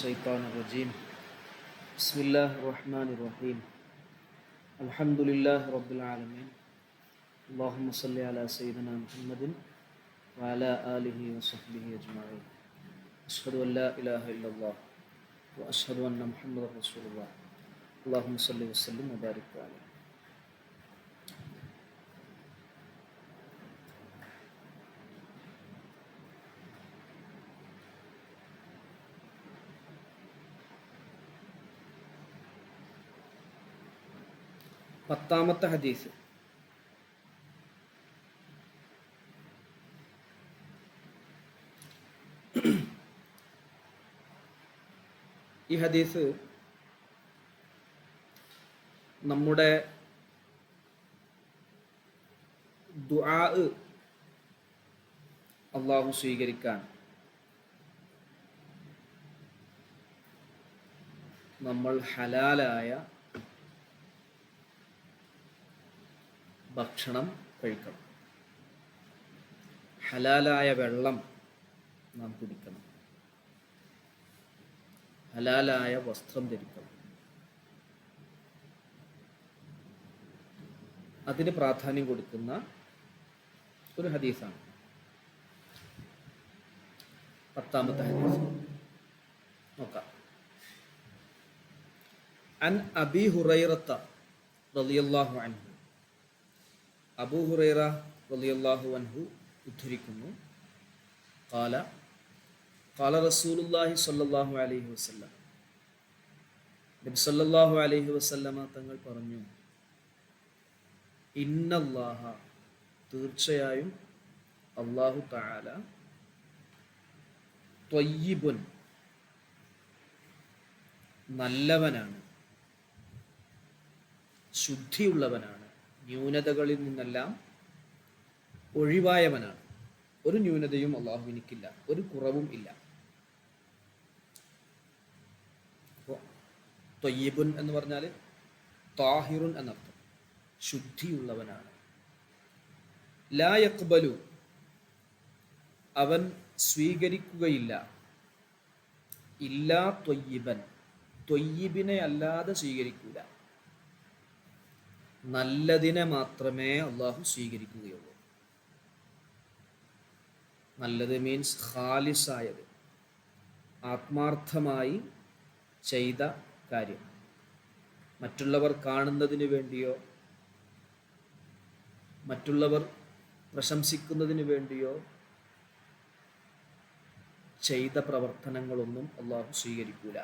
الشيطان الرجيم بسم الله الرحمن الرحيم الحمد لله رب العالمين اللهم صل على سيدنا محمد وعلى آله وصحبه أجمعين أشهد أن لا إله إلا الله وأشهد أن محمد رسول الله اللهم صل وسلم وبارك عليه. പത്താമത്തെ ഹദീസ്. ഈ ഹദീസ് നമ്മുടെ ദുആ അല്ലാഹു സ്വീകരിക്കാൻ നമ്മൾ ഹലാലായ ഭക്ഷണം കഴിക്കണം, ഹലാലായ വെള്ളം നാം കുടിക്കണം, ഹലാലായ വസ്ത്രം ധരിക്കണം. അതിന് പ്രാധാന്യം കൊടുക്കുന്ന ഒരു ഹദീസാണ് പത്താമത്തെ ഹദീസ്. നോക്കാം. അൻ അബീ ഹുറൈറത്ത റളിയല്ലാഹു അൻഹു, അബൂ ഹുറൈറ റളിയല്ലാഹു അൻഹു ഉദ്ധരിക്കുന്നു, ഖാല ഖാല റസൂലുള്ളാഹി സ്വല്ലല്ലാഹു അലൈഹി വസല്ലം, നബി സല്ലല്ലാഹു അലൈഹി വസല്ലമ തങ്ങൾ പറഞ്ഞു, ഇന്നല്ലാഹ, തീർച്ചയായും അല്ലാഹു തആല, ത്വയ്യിബുൻ, നല്ലവനാണ്, ശുദ്ധിയുള്ളവനാണ്, ന്യൂനതകളിൽ നിന്നെല്ലാം ഒഴിവായവനാണ്. ഒരു ന്യൂനതയും അള്ളാഹുവിനിക്കില്ല, ഒരു കുറവും ഇല്ല. അപ്പോൾ ത്വയ്യിബുൻ എന്ന് പറഞ്ഞാൽ താഹിറുൻ എന്നർത്ഥം, ശുദ്ധിയുള്ളവനാണ്. ലാ യഖ്ബലു, അവൻ സ്വീകരിക്കുകയില്ല, ഇല്ലാ ത്വയ്യിബൻ, ത്വയ്യിബിനെ അല്ലാതെ സ്വീകരിക്കൂല. നല്ലതിനെ മാത്രമേ അള്ളാഹു സ്വീകരിക്കുകയുള്ളൂ. നല്ലത് മീൻസ് ഖാലിസായത്, ആത്മാർത്ഥമായി ചെയ്ത കാര്യം. മറ്റുള്ളവർ കാണുന്നതിന് വേണ്ടിയോ മറ്റുള്ളവർ പ്രശംസിക്കുന്നതിന് വേണ്ടിയോ ചെയ്ത പ്രവർത്തനങ്ങളൊന്നും അള്ളാഹു സ്വീകരിക്കൂല.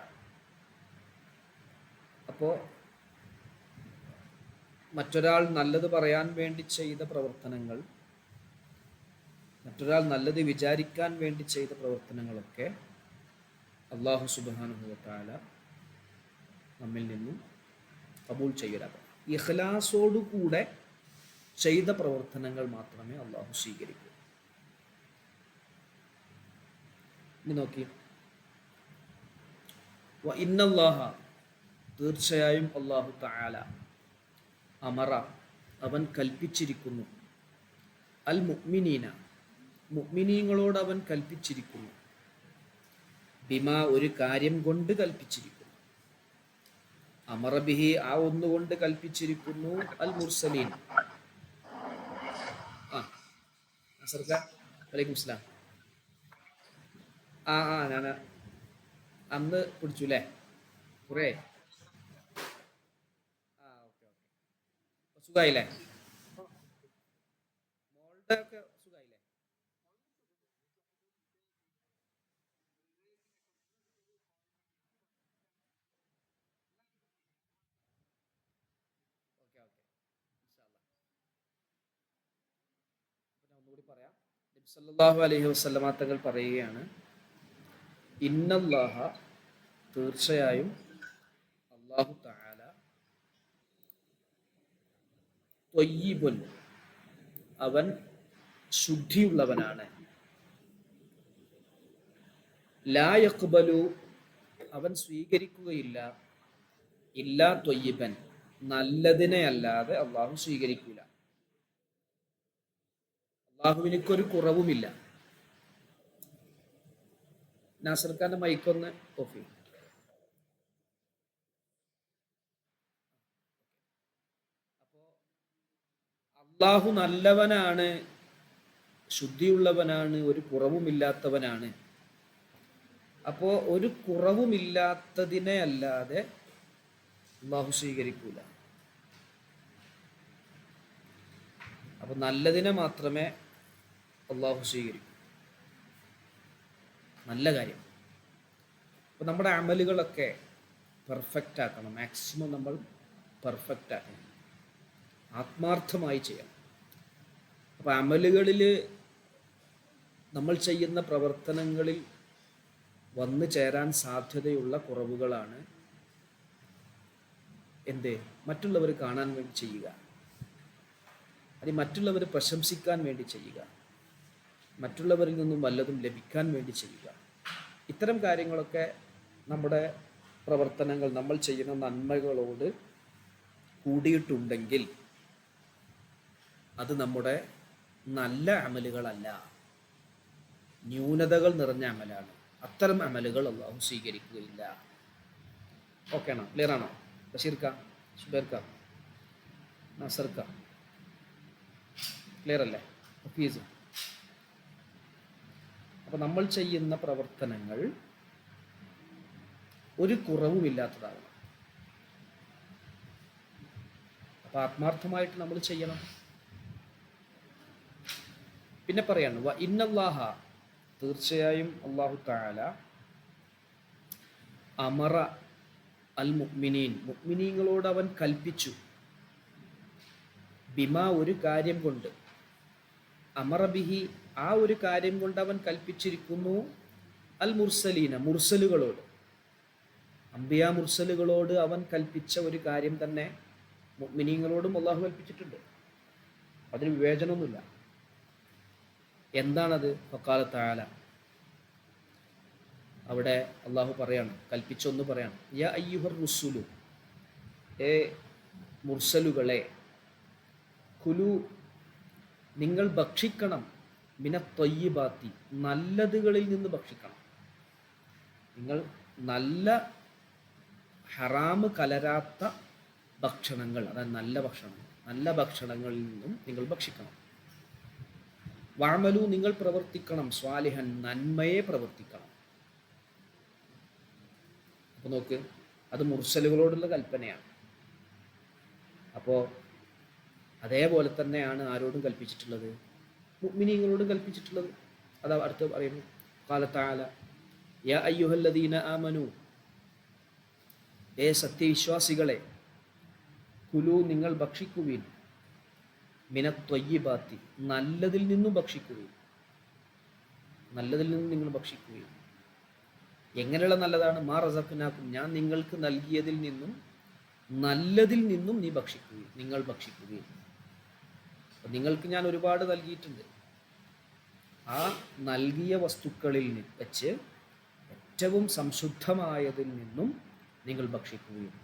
അപ്പോൾ മറ്റൊരാൾ നല്ലത് പറയാൻ വേണ്ടി ചെയ്ത പ്രവർത്തനങ്ങൾ, മറ്റൊരാൾ നല്ലത് വിചാരിക്കാൻ വേണ്ടി ചെയ്ത പ്രവർത്തനങ്ങളൊക്കെ അല്ലാഹു സുബ്ഹാനഹു വ തആല നമ്മിൽ നിന്നും ഖബൂൽ ചെയ്യലാകും. ഇഖ്ലാസോടുകൂടെ ചെയ്ത പ്രവർത്തനങ്ങൾ മാത്രമേ അല്ലാഹു സ്വീകരിക്കൂ. ഇനി നോക്കി, വ ഇന്നല്ലാഹ, തീർച്ചയായും അല്ലാഹു തആല, അമറ, അവൻ കൽപ്പിച്ചിരിക്കുന്നു, അൽ മുഅ്മിനീന, മുഅ്മിനീങ്ങളോട് അവൻ കൽപ്പിച്ചിരിക്കുന്നു, ബിമാ, ഒരു കാര്യം കൊണ്ട് കൽപ്പിച്ചിരിക്കുന്നു, അമറ ബിഹി, ആ ഒന്നുകൊണ്ട് കൽപ്പിച്ചിരിക്കുന്നു, അൽ മുർസലീൻ. വലൈക്കും സ്ലാം. ഞാൻ അന്ന് പിടിച്ചു അല്ലേ കുറേ. സുഖായില്ലേ? മോളുടെ ഒക്കെ സുഖായില്ലേ? ഓക്കെ ഓക്കെ, ഇൻഷാ അല്ലാഹ്. അപ്പോൾ ഞാൻ ഒന്നുകൂടി പറയാം. നബി സല്ലല്ലാഹു അലൈഹി വസല്ലമ തങ്ങൾ പറയുകയാണ്, ഇന്നല്ലാഹ, തീർച്ചയായും അല്ലാഹു തആല, ത്വയ്യിബുൻ, അവൻ ശുദ്ധിയുള്ളവനാണ്, ലാ യഖ്ബലു, അവൻ സ്വീകരിക്കുകയില്ല, ഇല്ലാ ത്വയ്യിബൻ, നല്ലതിനെ അല്ലാതെ അള്ളാഹു സ്വീകരിക്കൂല. അള്ളാഹുവിനൊരു കുറവുമില്ല. നാസർ ഖാന്റെ മൈക്കൊന്ന് ഓഫ് ചെയ്യും. അള്ളാഹു നല്ലവനാണ്, ശുദ്ധിയുള്ളവനാണ്, ഒരു കുറവുമില്ലാത്തവനാണ്. അപ്പോൾ ഒരു കുറവുമില്ലാത്തതിനെ അല്ലാതെ അള്ളാഹു സ്വീകരിക്കൂല. അപ്പോൾ നല്ലതിനെ മാത്രമേ അള്ളാഹു സ്വീകരിക്കൂ. നല്ല കാര്യം. അപ്പോൾ നമ്മുടെ അമലുകളൊക്കെ പെർഫെക്റ്റ് ആക്കണം. മാക്സിമം നമ്മൾ പെർഫെക്റ്റ് ആക്കണം, ആത്മാർത്ഥമായി ചെയ്യണം. അപ്പോൾ അമലുകളിൽ, നമ്മൾ ചെയ്യുന്ന പ്രവർത്തനങ്ങളിൽ വന്നു ചേരാൻ സാധ്യതയുള്ള കുറവുകളാണ് എന്ത്? മറ്റുള്ളവർ കാണാൻ വേണ്ടി ചെയ്യുക, അത് മറ്റുള്ളവർ പ്രശംസിക്കാൻ വേണ്ടി ചെയ്യുക, മറ്റുള്ളവരിൽ നിന്നും വല്ലതും ലഭിക്കാൻ വേണ്ടി ചെയ്യുക. ഇത്തരം കാര്യങ്ങളൊക്കെ നമ്മുടെ പ്രവർത്തനങ്ങൾ, നമ്മൾ ചെയ്യുന്ന നന്മകളോട് കൂടിയിട്ടുണ്ടെങ്കിൽ അത് നമ്മുടെ നല്ല അമലുകളല്ല, ന്യൂനതകൾ നിറഞ്ഞ അമലാണ്. അത്തരം അമലുകൾ അള്ളാഹു സ്വീകരിക്കുകയില്ല. ഓക്കെ ആണോ? ക്ലിയർ ആണോ? ബഷീർക്ക, സുബൈർക്ക, നസർക്ക, ക്ലിയർ അല്ലേ? ഓഫീസ്. അപ്പം നമ്മൾ ചെയ്യുന്ന പ്രവർത്തനങ്ങൾ ഒരു കുറവുമില്ലാത്തതാകണം. അപ്പം ആത്മാർത്ഥമായിട്ട് നമ്മൾ ചെയ്യണം. പിന്നെ പറയാണ്, വ ഇന്നല്ലാഹ, തീർച്ചയായും അല്ലാഹു തആല അമറ അൽ മുഅ്മിനീൻ, മുഅ്മിനീങ്ങളോട് അവൻ കൽപ്പിച്ചു, ബിമാ, ഒരു കാര്യം കൊണ്ട്, അമറ ബിഹി, ആ ഒരു കാര്യം കൊണ്ട് അവൻ കൽപ്പിച്ചിരിക്കുന്നു, അൽ മുർസലീന, മുർസലുകളോട്, അംബിയാ മുർസലുകളോട് അവൻ കൽപ്പിച്ച ഒരു കാര്യം തന്നെ മുഅ്മിനീങ്ങളോടും അല്ലാഹു കൽപ്പിച്ചിട്ടുണ്ട്. അതിന് വിവേചനമൊന്നുമില്ല. എന്താണത്? ഫഖാല തആല, അവിടെ അള്ളാഹു പറയാണ്, കൽപ്പിച്ചൊന്ന് പറയാണ്, യാ അയ്യുഹർ റുസുലു, ഏ മുർസലുകളെ, കുലു, നിങ്ങൾ ഭക്ഷിക്കണം, മിന ത്വയ്യിബാത്തി, നല്ലതുകളിൽ നിന്ന് ഭക്ഷിക്കണം. നിങ്ങൾ നല്ല ഹറാമ് കലരാത്ത ഭക്ഷണങ്ങൾ, അതായത് നല്ല ഭക്ഷണം, നല്ല ഭക്ഷണങ്ങളിൽ നിന്നും നിങ്ങൾ ഭക്ഷിക്കണം. വഅമലു, നിങ്ങൾ പ്രവർത്തിക്കണം, സ്വാലിഹൻ, നന്മയെ പ്രവർത്തിക്കണം. അപ്പോൾ നോക്ക്, അത് മുർസലുകളോടുള്ള കൽപ്പനയാണ്. അപ്പോൾ അതേപോലെ തന്നെയാണ് ആരോടും കൽപ്പിച്ചിട്ടുള്ളത്? മുഅ്മിനീങ്ങളോടും കൽപ്പിച്ചിട്ടുള്ളത്. അതാ അടുത്ത് പറയുന്നു, ഖാല തആല, യാ അയ്യുഹല്ലദീന ആമനു, ഏ സത്യവിശ്വാസികളെ, കുലു, നിങ്ങൾ ഭക്ഷിക്കുവിൻ, മിന ത്വയ്യിബാത്തി, നല്ലതിൽ നിന്നും ഭക്ഷിക്കുകയും, നല്ലതിൽ നിന്നും നിങ്ങൾ ഭക്ഷിക്കുകയും. എങ്ങനെയുള്ള നല്ലതാണ്? മാ റസഖ്നാക്കും, ഞാൻ നിങ്ങൾക്ക് നൽകിയതിൽ നിന്നും, നല്ലതിൽ നിന്നും നീ ഭക്ഷിക്കുകയും, നിങ്ങൾ ഭക്ഷിക്കുകയും. നിങ്ങൾക്ക് ഞാൻ ഒരുപാട് നൽകിയിട്ടുണ്ട്. ആ നൽകിയ വസ്തുക്കളിൽ വെച്ച് ഏറ്റവും സംശുദ്ധമായതിൽ നിന്നും നിങ്ങൾ ഭക്ഷിക്കുകയും.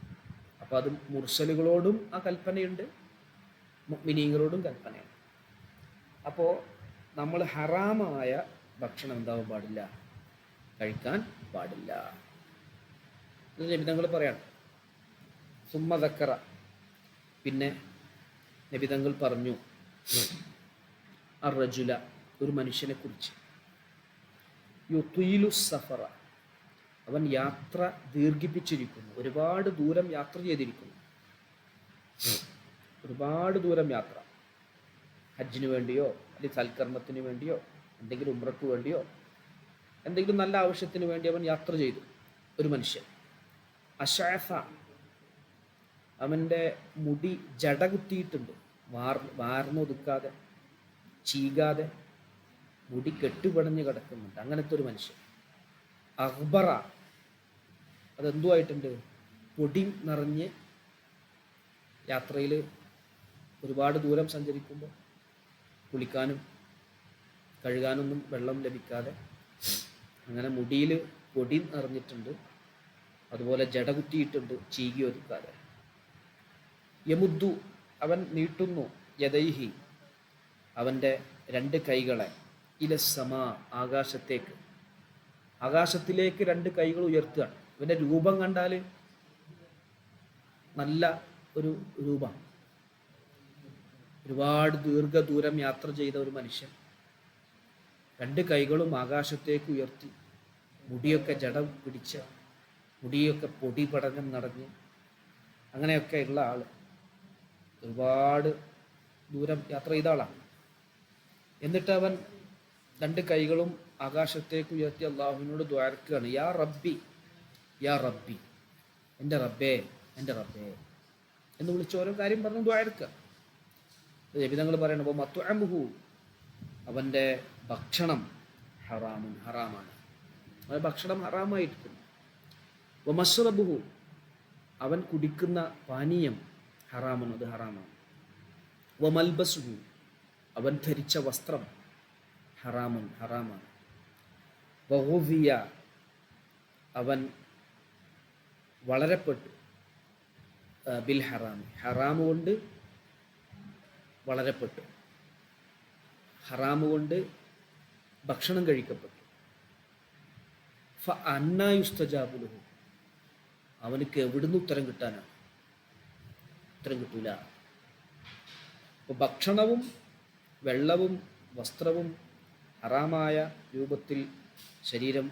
അപ്പോൾ അത് മുർസലുകളോടും ആ കൽപ്പനയുണ്ട്, മുഅ്മിനീങ്ങളോടും കൽപ്പനയാണ്. അപ്പോൾ നമ്മൾ ഹറാമായ ഭക്ഷണം എന്താവാൻ പാടില്ല, കഴിക്കാൻ പാടില്ല. ഇത് നബിതങ്ങൾ പറയാണ്. സുമ്മ ദക്കറ, പിന്നെ നബിതങ്ങൾ പറഞ്ഞു, അർറജുല, ഒരു മനുഷ്യനെ കുറിച്ച്, യുത്വീലു സഫറ, അവൻ യാത്ര ദീർഘിപ്പിച്ചിരിക്കുന്നു, ഒരുപാട് ദൂരം യാത്ര ചെയ്തിരിക്കുന്നു, ഒരുപാട് ദൂരം യാത്ര, ഹജ്ജിന് വേണ്ടിയോ അല്ലെങ്കിൽ സൽക്കർമ്മത്തിന് വേണ്ടിയോ എന്തെങ്കിലും ഉംറക്ക് വേണ്ടിയോ എന്തെങ്കിലും നല്ല ആവശ്യത്തിന് വേണ്ടി അവൻ യാത്ര ചെയ്തു. ഒരു മനുഷ്യൻ, അശഅസ, അവൻ്റെ മുടി ജട കുത്തിയിട്ടുണ്ട്, വാർന്നൊതുക്കാതെ, ചീകാതെ മുടി കെട്ടുപടഞ്ഞ് കിടക്കുന്നുണ്ട്. അങ്ങനത്തെ ഒരു മനുഷ്യൻ. അഖ്ബറ, അതെന്തുമായിട്ടുണ്ട്? പൊടി നിറഞ്ഞ്, യാത്രയിൽ ഒരുപാട് ദൂരം സഞ്ചരിക്കുമ്പോൾ കുളിക്കാനും കഴുകാനൊന്നും വെള്ളം ലഭിക്കാതെ അങ്ങനെ മുടിയിൽ പൊടി നിറഞ്ഞിട്ടുണ്ട്, അതുപോലെ ജട കുത്തിയിട്ടുണ്ട്, ചീകി ഒതുക്കാതെ. യമുദ്ദു, അവൻ നീട്ടുന്നു, യദൈഹി, അവൻ്റെ രണ്ട് കൈകളെ, ഇലസ്സമാ, ആകാശത്തേക്ക്, ആകാശത്തിലേക്ക് രണ്ട് കൈകൾ ഉയർത്തുകയാണ്. ഇവൻ്റെ രൂപം കണ്ടാൽ നല്ല ഒരു രൂപം, ഒരുപാട് ദീർഘദൂരം യാത്ര ചെയ്ത ഒരു മനുഷ്യൻ രണ്ട് കൈകളും ആകാശത്തേക്ക് ഉയർത്തി, മുടിയൊക്കെ ജട പിടിച്ച, മുടിയൊക്കെ പൊടി പടനം നടഞ്ഞ് അങ്ങനെയൊക്കെ ഉള്ള ആൾ, ഒരുപാട് ദൂരം യാത്ര ചെയ്ത ആളാണ്. എന്നിട്ട് അവൻ രണ്ട് കൈകളും ആകാശത്തേക്ക് ഉയർത്തി അള്ളാഹുവിനോട് ദ്വാരക്കുകയാണ്, യാ റബ്ബി, യാ റബ്ബി, എൻ്റെ റബ്ബേ, എൻ്റെ റബ്ബേ എന്ന് വിളിച്ച് ഓരോ കാര്യം പറഞ്ഞ് ദ്വാരക്കുക. നബിതങ്ങൾ പറയണം, അപ്പോൾ മത്അമുഹു, അവൻ്റെ ഭക്ഷണം ഹറാമുൻ, ഹറാമാണ്, അവൻ്റെ ഭക്ഷണം ഹറാമായിരിക്കും. വമശ്റബുഹു, അവൻ കുടിക്കുന്ന പാനീയം ഹറാമുൻ, അത് ഹറാമാണ്. വമൽബസുഹു, അവൻ ധരിച്ച വസ്ത്രം ഹറാമുൻ, ഹറാമാണ്. വഗുദിയ, അവൻ വളരപ്പെട്ടു, ബിൽ ഹറാമി, ഹറാമ് കൊണ്ട് വളരപ്പെട്ടു, ഹറാമ് കൊണ്ട് ഭക്ഷണം കഴിക്കപ്പെട്ടു. ഫ അന്നാ യുസ്തജാബു ലഹു, അവനക്ക് എവിടുന്ന് ഉത്തരം കിട്ടാനാണ്? ഉത്തരം കിട്ടൂല. അപ്പോൾ ഭക്ഷണവും വെള്ളവും വസ്ത്രവും ഹറാമായ രൂപത്തിൽ ശരീരം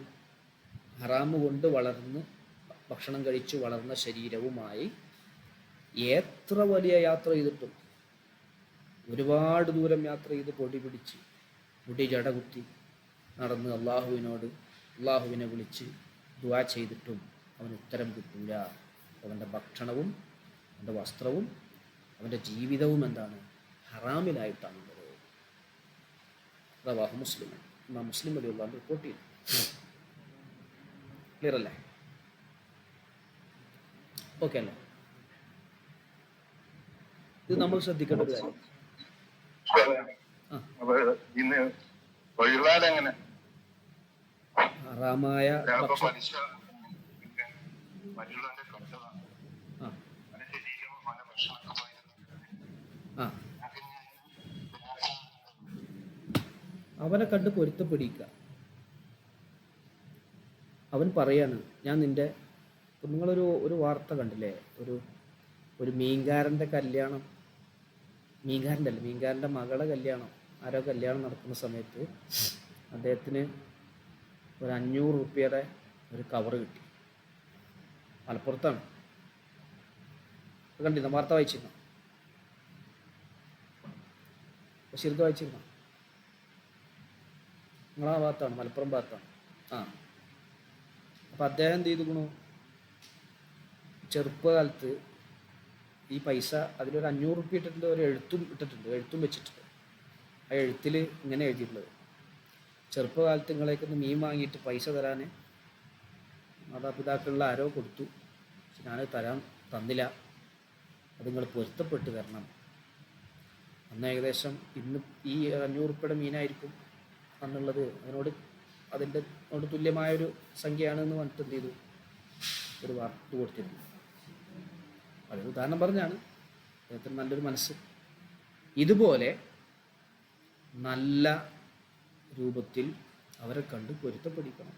ഹറാമ് കൊണ്ട് വളർന്ന് ഭക്ഷണം കഴിച്ച് വളർന്ന ശരീരവുമായി എത്ര വലിയ യാത്ര ചെയ്തിട്ടും, ഒരുപാട് ദൂരം യാത്ര ചെയ്ത് പൊടി പിടിച്ച് മുടി ജടകുത്തി നടന്ന് അള്ളാഹുവിനെ വിളിച്ച് ദുആ ചെയ്തിട്ടും അവന് ഉത്തരം കിട്ടൂല. അവൻ്റെ ഭക്ഷണവും അവൻ്റെ വസ്ത്രവും അവൻ്റെ ജീവിതവും എന്താണ്? ഹറാമിലായിട്ടാണുള്ളത്. റവാഹു മുസ്ലിം, മുസ്ലിം വലിയുള്ള റിപ്പോർട്ട് ചെയ്തു. ക്ലിയർ അല്ലേ? ഓക്കെ അല്ലേ? ഇത് നമ്മൾ ശ്രദ്ധിക്കേണ്ട ഒരു കാര്യം. ഹറാമായ അവനെ കണ്ട് പൊരുത്തപ്പെടിക്കുക. അവൻ പറയാണ്, ഞാൻ നിന്റെ, നിങ്ങളൊരു വാർത്ത കണ്ടില്ലേ, ഒരു മീൻകാരൻ്റെ കല്യാണം, മീൻകാരൻ്റെ മകളെ കല്യാണം, ആരോ കല്യാണം നടക്കുന്ന സമയത്ത് അദ്ദേഹത്തിന് ഒരു 500 റുപ്യയുടെ ഒരു കവറ് കിട്ടി. മലപ്പുറത്താണ്. കണ്ടിരുന്നോ? വാർത്ത വായിച്ചിരുന്നോ? ബഷീർക്ക് വായിച്ചിരുന്നോ? നിങ്ങളാ ഭാഗത്താണ്, മലപ്പുറം ഭാഗത്താണ്. അപ്പം അദ്ദേഹം എന്ത് ചെയ്തിരിക്കണു? ചെറുപ്പകാലത്ത് ഈ പൈസ അതിലൊരു 500 റുപ്യ ഇട്ടിട്ടുണ്ട്, ഒരു എഴുത്തും വെച്ചിട്ടുണ്ട്. ആ എഴുത്തിൽ ഇങ്ങനെ എഴുതിയിട്ടുള്ളത്, ചെറുപ്പകാലത്ത് നിങ്ങളേക്കൊന്ന് മീൻ വാങ്ങിയിട്ട് പൈസ തരാൻ മാതാപിതാക്കളിൽ ആരോ കൊടുത്തു, പക്ഷെ ഞാൻ തന്നില്ല, അത് നിങ്ങൾ പൊരുത്തപ്പെട്ട് തരണം. അന്ന് ഏകദേശം ഇന്ന് ഈ 500 റുപ്യയുടെ മീനായിരിക്കും അന്നുള്ളത്, അതിനോട് തുല്യമായൊരു സംഖ്യയാണെന്ന് പറഞ്ഞിട്ട് എന്ത് ചെയ്തു? ഒരു വാർത്ത കൊടുത്തിരുന്നു. അതൊരു ഉദാഹരണം പറഞ്ഞാണ്. അദ്ദേഹത്തിന് നല്ലൊരു മനസ്സ്. ഇതുപോലെ നല്ല രൂപത്തിൽ അവരെ കണ്ട് പൊരുത്തപ്പെടിക്കണം.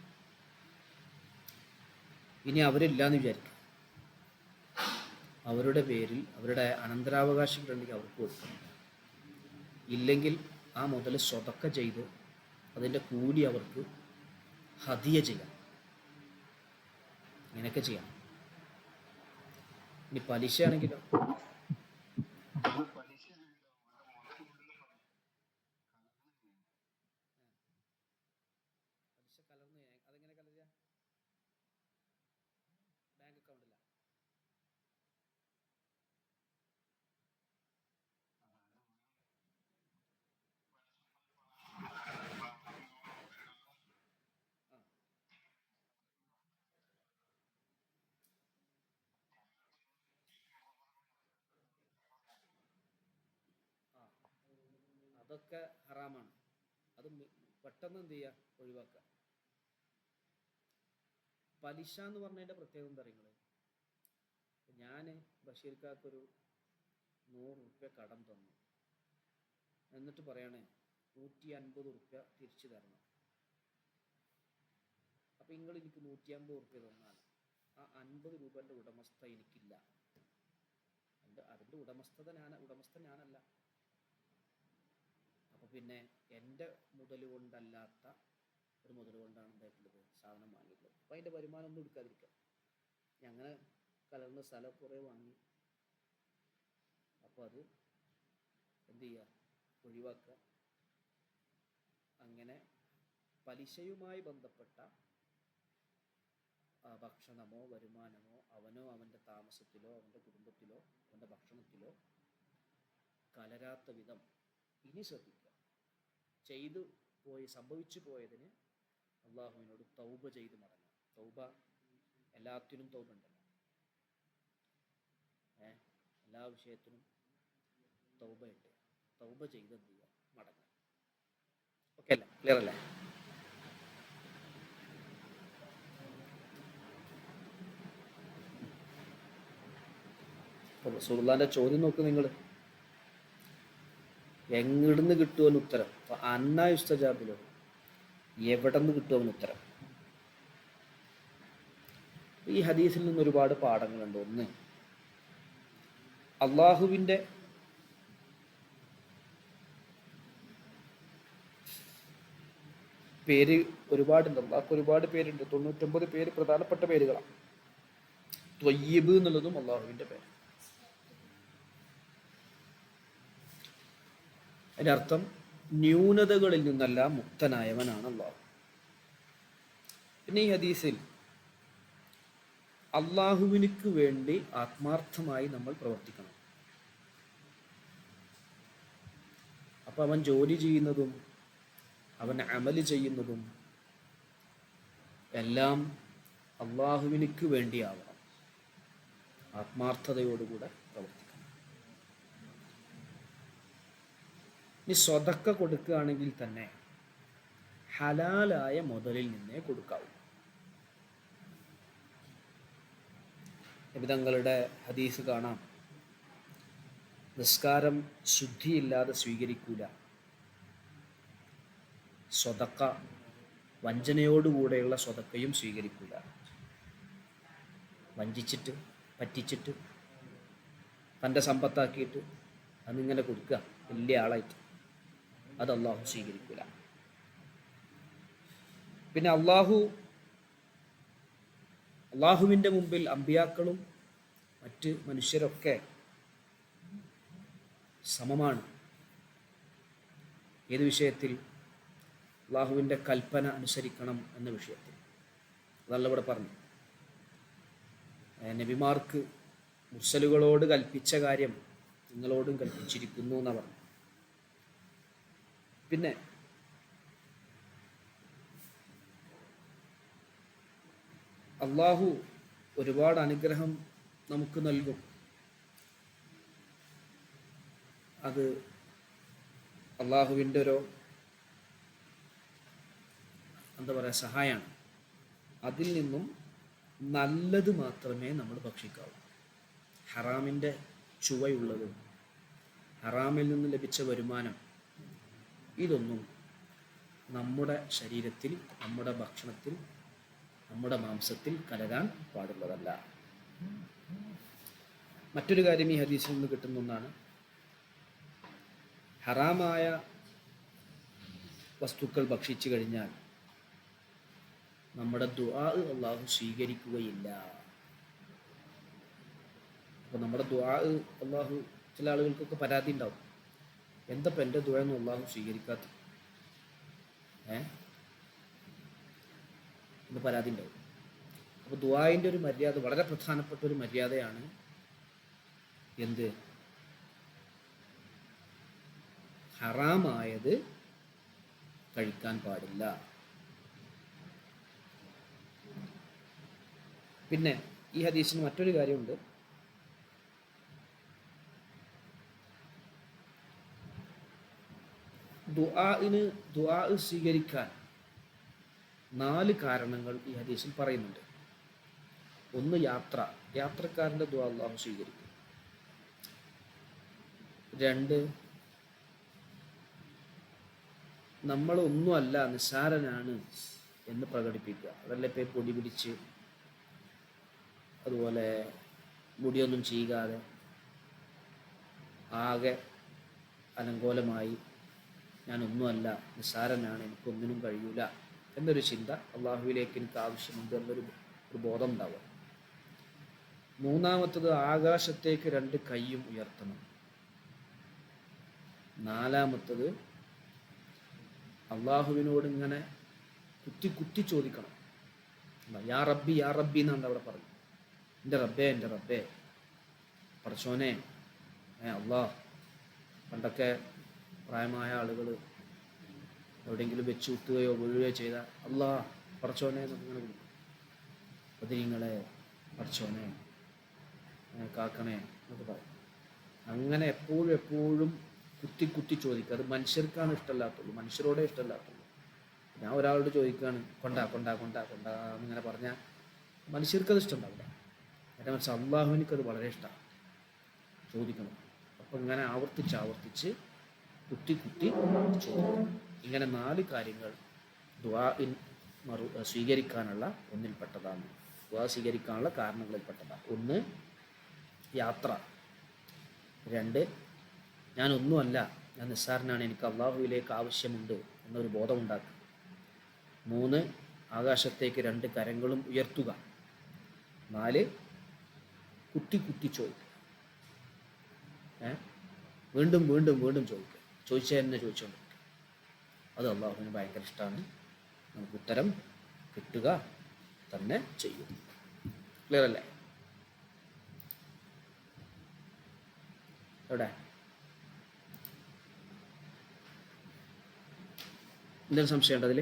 ഇനി അവരില്ലാന്ന് വിചാരിക്കും, അവരുടെ പേരിൽ അവരുടെ അനന്തരാവകാശങ്ങളുണ്ടെങ്കിൽ അവർക്ക് കൊടുക്കണം. ഇല്ലെങ്കിൽ ആ മുതൽ സ്വതക്ക ചെയ്ത് അതിൻ്റെ കൂലി അവർക്ക് ഹദിയ ചെയ്യാം. ഇങ്ങനെയൊക്കെ ചെയ്യാം. ഇനി പലിശ ആണെങ്കിലോ? പലിശ കലർന്ന്, അതെങ്ങനെ കലരുക? ബാങ്ക് അക്കൗണ്ടില്ല. അതൊക്കെ ഹറാമാണ്. അത് പെട്ടെന്ന് എന്ത് ചെയ്യുക? ഒഴിവാക്കുക. പലിശ എന്ന് പറഞ്ഞതിൻ്റെ പ്രത്യേകത എന്താ അറിയുന്നത്? ഞാൻ ബഷീർക്കാർക്കൊരു 100 റുപ്യ കടം തന്നു, എന്നിട്ട് പറയാണ് 150 റുപ്യ തിരിച്ചു തരണം. അപ്പം നിങ്ങൾ എനിക്ക് 150 റുപ്യ തന്നാൽ ആ 50 രൂപൻ്റെ ഉടമസ്ഥ എനിക്കില്ല. അതിൻ്റെ ഉടമസ്ഥൻ ഞാനല്ല. പിന്നെ എൻ്റെ മുതൽ കൊണ്ടല്ലാത്ത ഒരു മുതൽ കൊണ്ടാണ് എന്തായിട്ടുള്ളത് സാധനം വാങ്ങിയിട്ടുള്ളത്. അപ്പോൾ അതിൻ്റെ വരുമാനം ഒന്നും എടുക്കാതിരിക്കുക. അങ്ങനെ കലർന്ന സ്ഥലം കുറേ വാങ്ങി, അപ്പോൾ അത് എന്ത് ചെയ്യുക, ഒഴിവാക്കുക. അങ്ങനെ പലിശയുമായി ബന്ധപ്പെട്ട ഭക്ഷണമോ വരുമാനമോ അവനോ അവൻ്റെ താമസത്തിലോ അവൻ്റെ കുടുംബത്തിലോ അവൻ്റെ ഭക്ഷണത്തിലോ കലരാത്ത വിധം ഇനി ശ്രദ്ധിക്കുക. സംഭവിച്ചു പോയതിന് അള്ളാഹുവിനോട് തൗബ ചെയ്ത് മടങ്ങുക. തൗബ, എല്ലാത്തിനും തൗബ ഉണ്ടല്ലോ, എല്ലാ വിഷയത്തിനും തൗബയുണ്ട്. തൗബ ചെയ്ത് എന്ത് ചെയ്യുക, മടങ്ങുക. ഓക്കെ അല്ലേ? ക്ലിയർ അല്ലേ? റസൂലുള്ളാഹിന്റെ ചോദ്യം നോക്ക് നിങ്ങൾ, എങ്ങിടുന്ന് കിട്ടുമെന്ന് ഉത്തരം. അന്നാ യുസ്തജാബിലോ, എവിടെ നിന്ന് കിട്ടുമെന്ന് ഉത്തരം. ഈ ഹദീസിൽ നിന്ന് ഒരുപാട് പാഠങ്ങളുണ്ട്. ഒന്ന്, അള്ളാഹുവിൻ്റെ പേര് ഒരുപാടുണ്ട്. അള്ളാഹ്ക്ക് ഒരുപാട് പേരുണ്ട്. 99 പേര് പ്രധാനപ്പെട്ട പേരുകളാണ്. ത്വയ്യിബ് എന്നുള്ളതും അള്ളാഹുവിൻ്റെ പേര്. അതിൻ്റെ അർത്ഥം ന്യൂനതകളിൽ നിന്നെല്ലാം മുക്തനായവനാണ് അള്ളാഹു. പിന്നെ ഈ ഹദീസിൽ അള്ളാഹുവിനിക്ക് വേണ്ടി ആത്മാർത്ഥമായി നമ്മൾ പ്രവർത്തിക്കണം. അപ്പം അവൻ ജോലി ചെയ്യുന്നതും അവൻ അമല് ചെയ്യുന്നതും എല്ലാം അള്ളാഹുവിനിക്ക് വേണ്ടിയാവണം. ആത്മാർത്ഥതയോടുകൂടെ പ്രവർത്തിക്കണം. ഇനി സ്വതക്ക കൊടുക്കുകയാണെങ്കിൽ തന്നെ ഹലാലായ മുതലിൽ നിന്നേ കൊടുക്കാവൂ. നബി തങ്ങളുടെ ഹദീസ് കാണാം, നിസ്കാരം ശുദ്ധിയില്ലാതെ സ്വീകരിക്കൂല. സ്വതക്ക, വഞ്ചനയോടുകൂടെയുള്ള സ്വതക്കയും സ്വീകരിക്കൂല. വഞ്ചിച്ചിട്ട്, പറ്റിച്ചിട്ട്, തൻ്റെ സമ്പത്താക്കിയിട്ട് അതിങ്ങനെ കൊടുക്കുക വലിയ ആളായിട്ട്, അത് അള്ളാഹു സ്വീകരിക്കൂല. പിന്നെ അള്ളാഹുവിൻ്റെ മുമ്പിൽ അമ്പിയാക്കളും മറ്റ് മനുഷ്യരൊക്കെ സമമാണ്. ഏത് വിഷയത്തിൽ? അള്ളാഹുവിൻ്റെ കൽപ്പന അനുസരിക്കണം എന്ന വിഷയത്തിൽ. അതല്ല ഇവിടെ പറഞ്ഞു. നബിമാർക്ക് മുർസലുകളോട് കൽപ്പിച്ച കാര്യം നിങ്ങളോടും കൽപ്പിച്ചിരിക്കുന്നു എന്നാണ് പറഞ്ഞു. പിന്നെ അള്ളാഹു ഒരുപാട് അനുഗ്രഹം നമുക്ക് നൽകും. അത് അള്ളാഹുവിൻ്റെ ഒരു സഹായമാണ്. അതിൽ നിന്നും നല്ലത് മാത്രമേ നമ്മൾ ഭക്ഷിക്കാവൂ. ഹറാമിൻ്റെ ചുവയുള്ളത്, ഹറാമിൽ നിന്ന് ലഭിച്ച വരുമാനം, ഇതൊന്നും നമ്മുടെ ശരീരത്തിൽ, നമ്മുടെ ഭക്ഷണത്തിൽ, നമ്മുടെ മാംസത്തിൽ കലരാൻ പാടുള്ളതല്ല. മറ്റൊരു കാര്യം ഈ ഹദീസിൽ നിന്ന് കിട്ടുന്ന ഒന്നാണ്, ഹറാമായ വസ്തുക്കൾ ഭക്ഷിച്ചു കഴിഞ്ഞാൽ നമ്മുടെ ദുആ അള്ളാഹു സ്വീകരിക്കുകയില്ല. അപ്പോൾ നമ്മുടെ ദുആ അള്ളാഹു, ചില ആളുകൾക്കൊക്കെ പരാതി ഉണ്ടാവും, എന്തപ്പോൾ എൻ്റെ ദുആ ഒന്നും അള്ളാഹു സ്വീകരിക്കാത്ത എന്ന് പരാതി ഉണ്ടാവും. അപ്പോൾ ദുആഇൻ്റെ ഒരു മര്യാദ, വളരെ പ്രധാനപ്പെട്ട ഒരു മര്യാദയാണ് എന്ത്? ഹറാമായത് കഴിക്കാൻ പാടില്ല. പിന്നെ ഈ ഹദീസിന് മറ്റൊരു കാര്യമുണ്ട്. ദുആ സ്വീകരിക്കാൻ 4 കാരണങ്ങൾ ഈ ഹദീസിൽ പറയുന്നുണ്ട്. ഒന്ന്, യാത്രക്കാരൻ്റെ ദുആ അല്ലാഹു സ്വീകരിക്കും. 2, നമ്മളൊന്നുമല്ല, നിസ്സാരനാണ് എന്ന് പ്രകടിപ്പിക്കുക. അതല്ല ഇപ്പോൾ പൊടി പിടിച്ച്, അതുപോലെ മുടിയൊന്നും ചെയ്യാതെ ആകെ അലങ്കോലമായി ഞാനൊന്നുമല്ല, നിസ്സാരനാണ്, എനിക്കൊന്നിനും കഴിയൂല എന്നൊരു ചിന്ത, അള്ളാഹുവിലേക്ക് എനിക്ക് ആവശ്യമുണ്ട് ഒരു ബോധം ഉണ്ടാവുക. മൂന്നാമത്തത് ആകാശത്തേക്ക് രണ്ട് കൈയും ഉയർത്തണം. നാലാമത്തത് അള്ളാഹുവിനോട് ഇങ്ങനെ കുത്തി കുത്തി ചോദിക്കണം. യാ റബ്ബി യാ റബ്ബി എന്നാണ് അവിടെ പറഞ്ഞു. എൻ്റെ റബ്ബേ എൻ്റെ റബ്ബേ, പടച്ചോനെ. അള്ളാഹ്, പണ്ടൊക്കെ പ്രായമായ ആളുകൾ എവിടെയെങ്കിലും വെച്ച് കുത്തുകയോ വീഴുകയോ ചെയ്താൽ അള്ളാഹ് പടച്ചോനെ എന്നൊക്കെ ഇങ്ങനെ വിളിക്കും. ബദരീങ്ങളെ, പടച്ചോനെ കാക്കണേ എന്നൊക്കെ പറയും. അങ്ങനെ എപ്പോഴും എപ്പോഴും കുത്തി കുത്തി ചോദിക്കുക. അത് മനുഷ്യർക്കാണ് ഇഷ്ടമല്ലാത്തുള്ളൂ, മനുഷ്യരോടെ ഇഷ്ടമല്ലാത്തുള്ളൂ. ഞാൻ ഒരാളോട് ചോദിക്കുകയാണ് കൊണ്ടാ കൊണ്ടാ കൊണ്ടാ കൊണ്ടാ എന്നിങ്ങനെ പറഞ്ഞാൽ മനുഷ്യർക്കത് ഇഷ്ടമുണ്ടാവില്ല. നേരെ മറിച്ച് അള്ളാഹുവിനത് വളരെ ഇഷ്ടമാണ്, ചോദിക്കണം. അപ്പം ഇങ്ങനെ ആവർത്തിച്ച് ആവർത്തിച്ച് കുത്തി കുത്തി ചോദിക്കണം. ഇങ്ങനെ 4 കാര്യങ്ങൾ ദുആ സ്വീകരിക്കാനുള്ള ഒന്നിൽപ്പെട്ടതാണ്. ദുആ സ്വീകരിക്കാനുള്ള കാരണങ്ങളിൽപ്പെട്ടതാണ്. 1, യാത്ര. 2, ഞാനൊന്നുമല്ല, ഞാൻ നിസ്സാരനാണ്, എനിക്ക് അള്ളാഹുവിലേക്ക് ആവശ്യമുണ്ട് എന്നൊരു ബോധമുണ്ടാക്കുക. 3, ആകാശത്തേക്ക് 2 കരങ്ങളും ഉയർത്തുക. 4, കുത്തി കുത്തി ചോദിക്കുക. വീണ്ടും വീണ്ടും വീണ്ടും ചോദിക്കുക. ചോദിച്ചാൽ തന്നെ ചോദിച്ചുകൊണ്ടിരിക്കുക. അത് അള്ളാഹുവിന് ഭയങ്കര ഇഷ്ടമാണ്. നമുക്ക് ഉത്തരം കിട്ടുക തന്നെ ചെയ്യും. ക്ലിയർ അല്ലേ? എവിടെ എന്തെങ്കിലും സംശയം ഉണ്ടോ അതിൽ?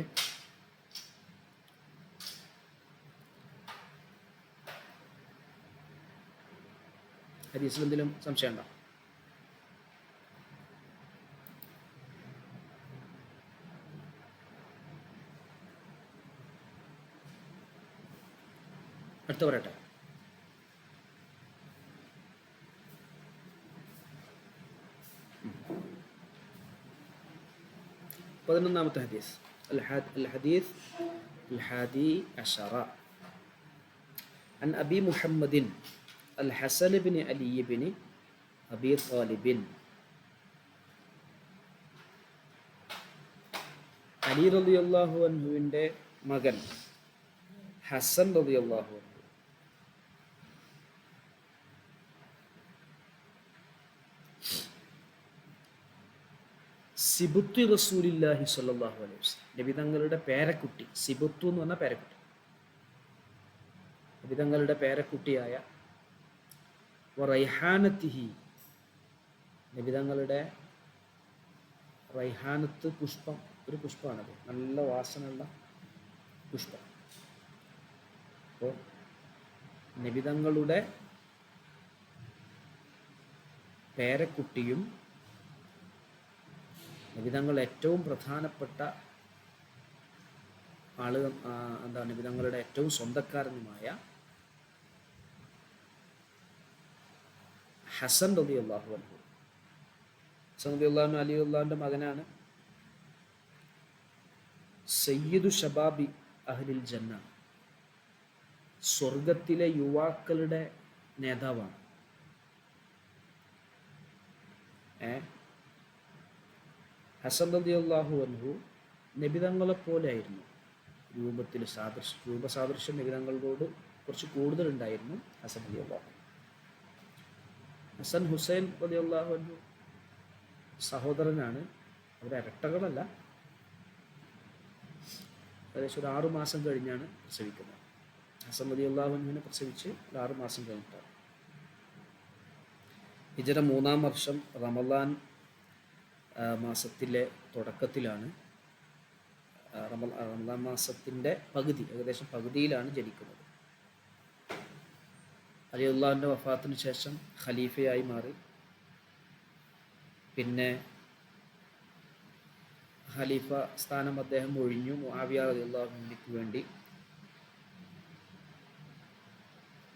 ഹദീസിൽ എന്തെങ്കിലും സംശയം ഉണ്ടോ? അടുത്ത പറയട്ടെ. പതിനൊന്നാമത്തെ ഹദീസ്. الحديث الحادي عشر عن أبي محمد الحسن بن علي بن أبي طالب അലി റളിയല്ലാഹു അൻഹുവിൻ്റെ മകൻ ഹസൻ റളിയല്ലാഹു അൻഹു സിബുത്തി റസൂലില്ലാഹി സ്വല്ലല്ലാഹു അലൈഹി വസല്ലം, നബി തങ്ങളുടെ പേരക്കുട്ടി. സിബുത്തു എന്ന് പറഞ്ഞാൽ പേരക്കുട്ടി. നബി തങ്ങളുടെ പേരക്കുട്ടിയായ റൈഹാനത്തിഹി, നബി തങ്ങളുടെ റൈഹാനത്ത് പുഷ്പം, ഒരു പുഷ്പമാണത്, നല്ല വാസനയുള്ള പുഷ്പം. അപ്പോൾ നബി തങ്ങളുടെ പേരക്കുട്ടിയും നബിതങ്ങൾ ഏറ്റവും പ്രധാനപ്പെട്ട ആളുകൾ, നബിതങ്ങളുടെ ഏറ്റവും സ്വന്തക്കാരനുമായ ഹസൻ റളിയല്ലാഹു അൻഹു. ഹസൻ റളിയല്ലാഹു അൻഹു അലി റളിയല്ലാഹുവിൻ്റെ മകനാണ്. സയ്യിദു ഷബാബി അഹ്ലിൽ ജന്ന, സ്വർഗത്തിലെ യുവാക്കളുടെ നേതാവാണ്. ഹസൻ റളിയല്ലാഹു അൻഹു നബിതങ്ങളെ പോലെ ആയിരുന്നു രൂപത്തിൽ. രൂപസാദൃശ്യം നബിതങ്ങളോട് കുറച്ച് കൂടുതലുണ്ടായിരുന്നു ഹസൻ റളിയല്ലാഹു. ഹസൻ ഹുസൈൻ റളിയല്ലാഹു അൻഹു സഹോദരനാണ്. അവർ ഇരട്ടകളല്ല. ഏകദേശം ഒരു 6 മാസം കഴിഞ്ഞാണ് പ്രസവിക്കുന്നത്. ഹസൻ റളിയല്ലാഹു അൻഹുവിനെ പ്രസവിച്ച് ഒരു 6 മാസം കഴിഞ്ഞിട്ടാണ്. ഹിജ്റ 3-ാം വർഷം റമളാൻ മാസത്തിലെ തുടക്കത്തിലാണ്, റമളാൻ മാസത്തിൻ്റെ പകുതി, ഏകദേശം പകുതിയിലാണ് ജനിക്കുന്നത്. അലി അള്ളാഹുവിൻ്റെ വഫാത്തിന് ശേഷം ഖലീഫയായി മാറി. പിന്നെ ഖലീഫ സ്ഥാനം അദ്ദേഹം ഒഴിഞ്ഞു. മുആവിയ റളിയല്ലാഹു അൻഹുവിന് വേണ്ടി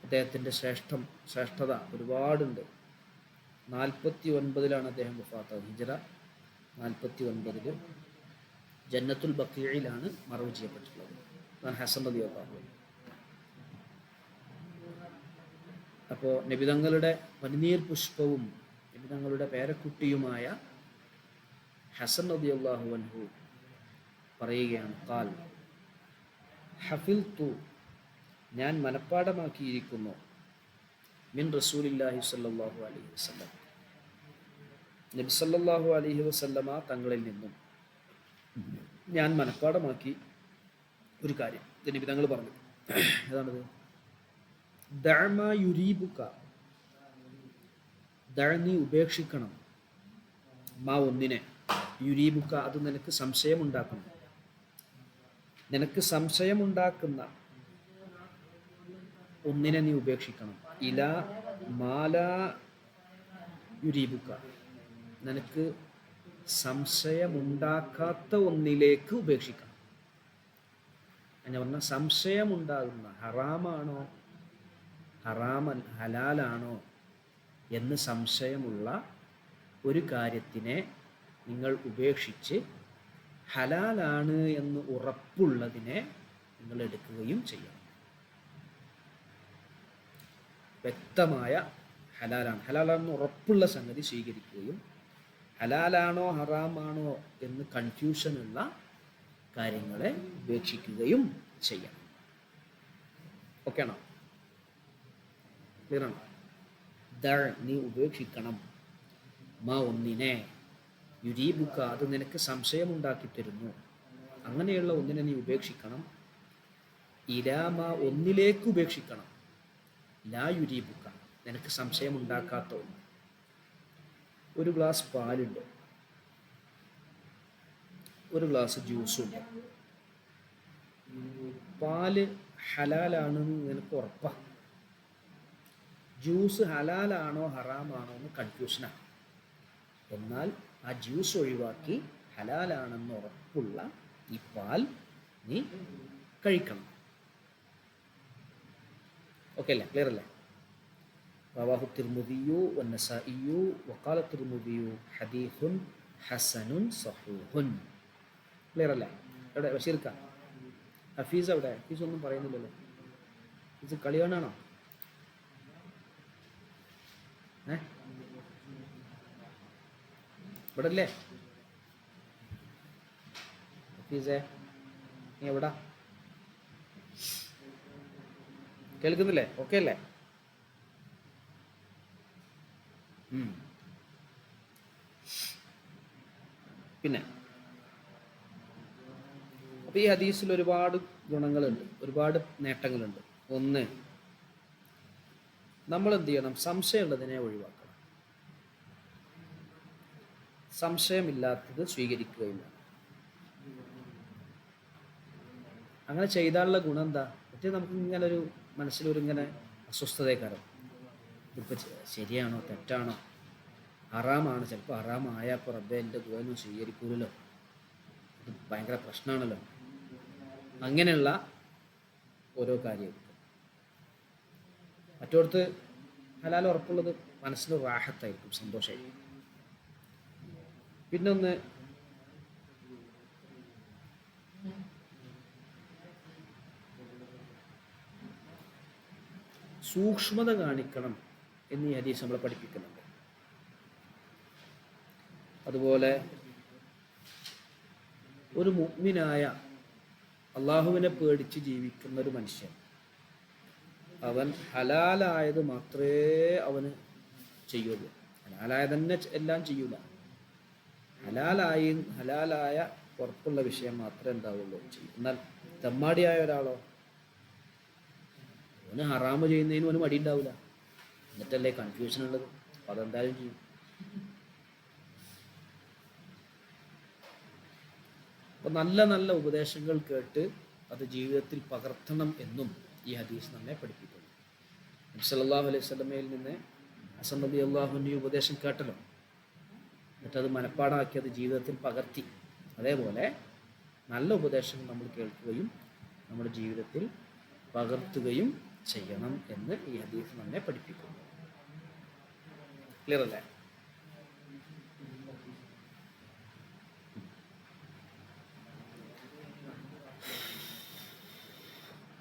അദ്ദേഹത്തിൻ്റെ ശ്രേഷ്ഠത ഒരുപാടുണ്ട്. 49-ലാണ് അദ്ദേഹം വഫാത്തായത്. ഹിജ്റ 49 ജന്നത്തുൽ ബഖീഇലാണ് മറവ് ചെയ്യപ്പെട്ടിട്ടുള്ളത്. അതാണ് ഹസൻ റളിയല്ലാഹു അൻഹു. അപ്പോൾ നബിതങ്ങളുടെ പനിനീർ പുഷ്പവും നബിതങ്ങളുടെ പേരക്കുട്ടിയുമായ ഹസൻ റളിയല്ലാഹു അൻഹു പറയുകയാണ്, ഖാൽ ഹഫിൽതു, ഞാൻ മനഃപ്പാഠമാക്കിയിരിക്കുന്നു, മിൻ റസൂലില്ലാഹി സ്വല്ലല്ലാഹു അലൈഹി വസല്ലം, നബി സല്ലല്ലാഹു അലൈഹി വസല്ലമ തങ്ങളിൽ നിന്നും ഞാൻ മനഃപ്പാഠമാക്കി ഒരു കാര്യം. നബി തങ്ങൾ പറഞ്ഞു, ഏതാണത്? ദഅമ യുരീബുക, ദഅ, നീ ഉപേക്ഷിക്കണം, മാ, ഒന്നിനെ, യുരീബുക, അത് നിനക്ക് സംശയമുണ്ടാക്കണം, നിനക്ക് സംശയമുണ്ടാക്കുന്ന ഒന്നിനെ നീ ഉപേക്ഷിക്കണം. ഇല മാല യുരീബുക, നിനക്ക് സംശയമുണ്ടാക്കാത്ത ഒന്നിലേക്ക് ഉപേക്ഷിക്കണം. അങ്ങനെ പറഞ്ഞാൽ സംശയമുണ്ടാകുന്ന, ഹറാമാണോ ഹലാലാണോ എന്ന് സംശയമുള്ള ഒരു കാര്യത്തിനെ നിങ്ങൾ ഉപേക്ഷിച്ച് ഹലാലാണ് എന്ന് ഉറപ്പുള്ളതിനെ നിങ്ങൾ എടുക്കുകയും ചെയ്യണം. വ്യക്തമായ ഹലാലാണെന്ന് ഉറപ്പുള്ള സംഗതി സ്വീകരിക്കുകയും ഹലാലാണോ ഹറാമാണോ എന്ന് കൺഫ്യൂഷനുള്ള കാര്യങ്ങളെ ഉപേക്ഷിക്കുകയും ചെയ്യണം. ഓക്കെ ആണോ? ക്ലിയർ ആണോ? നീ ഉപേക്ഷിക്കണം, മാ, ഒന്നിനെ, യുരീബുക, അത് നിനക്ക് സംശയമുണ്ടാക്കി തരുന്നു, അങ്ങനെയുള്ള ഒന്നിനെ നീ ഉപേക്ഷിക്കണം. ഇലാമ, ഒന്നിലേക്ക് ഉപേക്ഷിക്കണം, ലാ യുരീബുക, നിനക്ക് സംശയമുണ്ടാക്കാത്ത ഒന്ന്. ഒരു ഗ്ലാസ് പാലുണ്ട്, ഒരു ഗ്ലാസ് ജ്യൂസുണ്ട്. പാല് ഹലാലാണെന്ന് നിനക്ക് ഉറപ്പാണ്, ജ്യൂസ് ഹലാലാണോ ഹറാമാണോ എന്ന് കൺഫ്യൂഷനാണ്. എന്നാൽ ആ ജ്യൂസ് ഒഴിവാക്കി ഹലാലാണെന്ന് ഉറപ്പുള്ള ഈ പാൽ നീ കഴിക്കണം. ഓക്കെ അല്ലേ? ക്ലിയർ അല്ലേ? റവാഹു തിർമുദിയു വന്നസായിയു വഖാല തിർമുദിയു ഹദീസുൻ ഹസനുൻ സഹീഹുൻ. ക്ലിയർ അല്ലേ? എവിടെ ബഷീർക്ക? ഹഫീസ് എവിടെ? ഹഫീസ് ഒന്നും പറയുന്നില്ലല്ലോ. ഇത് കളി കാണാണോ? ഇവിടെ അല്ലേ ഹഫീസേ? നീ എവിടാ? കേൾക്കുന്നില്ലേ? ഓക്കെ അല്ലേ? പിന്നെ അപ്പോൾ ഈ ഹദീസിൽ ഒരുപാട് ഗുണങ്ങളുണ്ട്, ഒരുപാട് നേട്ടങ്ങളുണ്ട്. ഒന്ന്, നമ്മൾ എന്ത് ചെയ്യണം? സംശയമുള്ളതിനെ ഒഴിവാക്കണം, സംശയമില്ലാത്തത് സ്വീകരിക്കുകയില്ല. അങ്ങനെ ചെയ്താലുള്ള ഗുണം എന്താ? മറ്റേ നമുക്ക് ഇങ്ങനെ ഒരു മനസ്സിലൊരിങ്ങനെ അസ്വസ്ഥതക്കാരം, ഇതിപ്പോൾ ശരിയാണോ തെറ്റാണോ, ഹറാമാണ്, ചിലപ്പോൾ ഹറാമായപ്പോൾ റബ്ബേ എൻ്റെ ദുആയൊന്നും സ്വീകരിക്കൂലല്ലോ, ഇത് ഭയങ്കര പ്രശ്നമാണല്ലോ. അങ്ങനെയുള്ള ഓരോ കാര്യവും. മറ്റോടത്ത് ഹലാൽ ഉറപ്പുള്ളത് മനസ്സിന് റാഹത്തായിരിക്കും, സന്തോഷമായിരിക്കും. പിന്നൊന്ന്, സൂക്ഷ്മത കാണിക്കണം എന്ന് ഈ ഹദീസ് നമ്മളെ പഠിപ്പിക്കുന്നുണ്ട്. അതുപോലെ ഒരു മുഅ്മിനായ, അള്ളാഹുവിനെ പേടിച്ച് ജീവിക്കുന്ന ഒരു മനുഷ്യൻ, അവൻ ഹലാലായത് മാത്രമേ അവന് ചെയ്യുള്ളൂ, ഹലാലായ തന്നെ എല്ലാം ചെയ്യൂല. ഹലാലായ ഉറപ്പുള്ള വിഷയം മാത്രമേ എന്താവുള്ളൂ ചെയ്യും. എന്നാൽ തെമ്മാടിയായ ഒരാളോ, അവന് ഹറാമ് ചെയ്യുന്നതിനും അവന് മടി ഉണ്ടാവില്ല, എന്നിട്ടല്ലേ കൺഫ്യൂഷൻ ഉള്ളത്, അപ്പം അതെന്തായാലും ചെയ്യും. അപ്പം നല്ല നല്ല ഉപദേശങ്ങൾ കേട്ട് അത് ജീവിതത്തിൽ പകർത്തണം എന്നും ഈ ഹദീസ് നമ്മെ പഠിപ്പിക്കുന്നു. നബി സല്ലല്ലാഹു അലൈഹി വസല്ലമയിൽ നിന്ന് ഹസൻ റളിയല്ലാഹു അൻഹു ഉപദേശം കേട്ടല്ലോ, എന്നിട്ടത് മനഃപ്പാടമാക്കി അത് ജീവിതത്തിൽ പകർത്തി. അതേപോലെ നല്ല ഉപദേശങ്ങൾ നമ്മൾ കേൾക്കുകയും നമ്മുടെ ജീവിതത്തിൽ പകർത്തുകയും ചെയ്യണം എന്ന് ഈ ഹദീസ് നമ്മെ പഠിപ്പിക്കുന്നു. ക്ലിയർ അല്ലേ?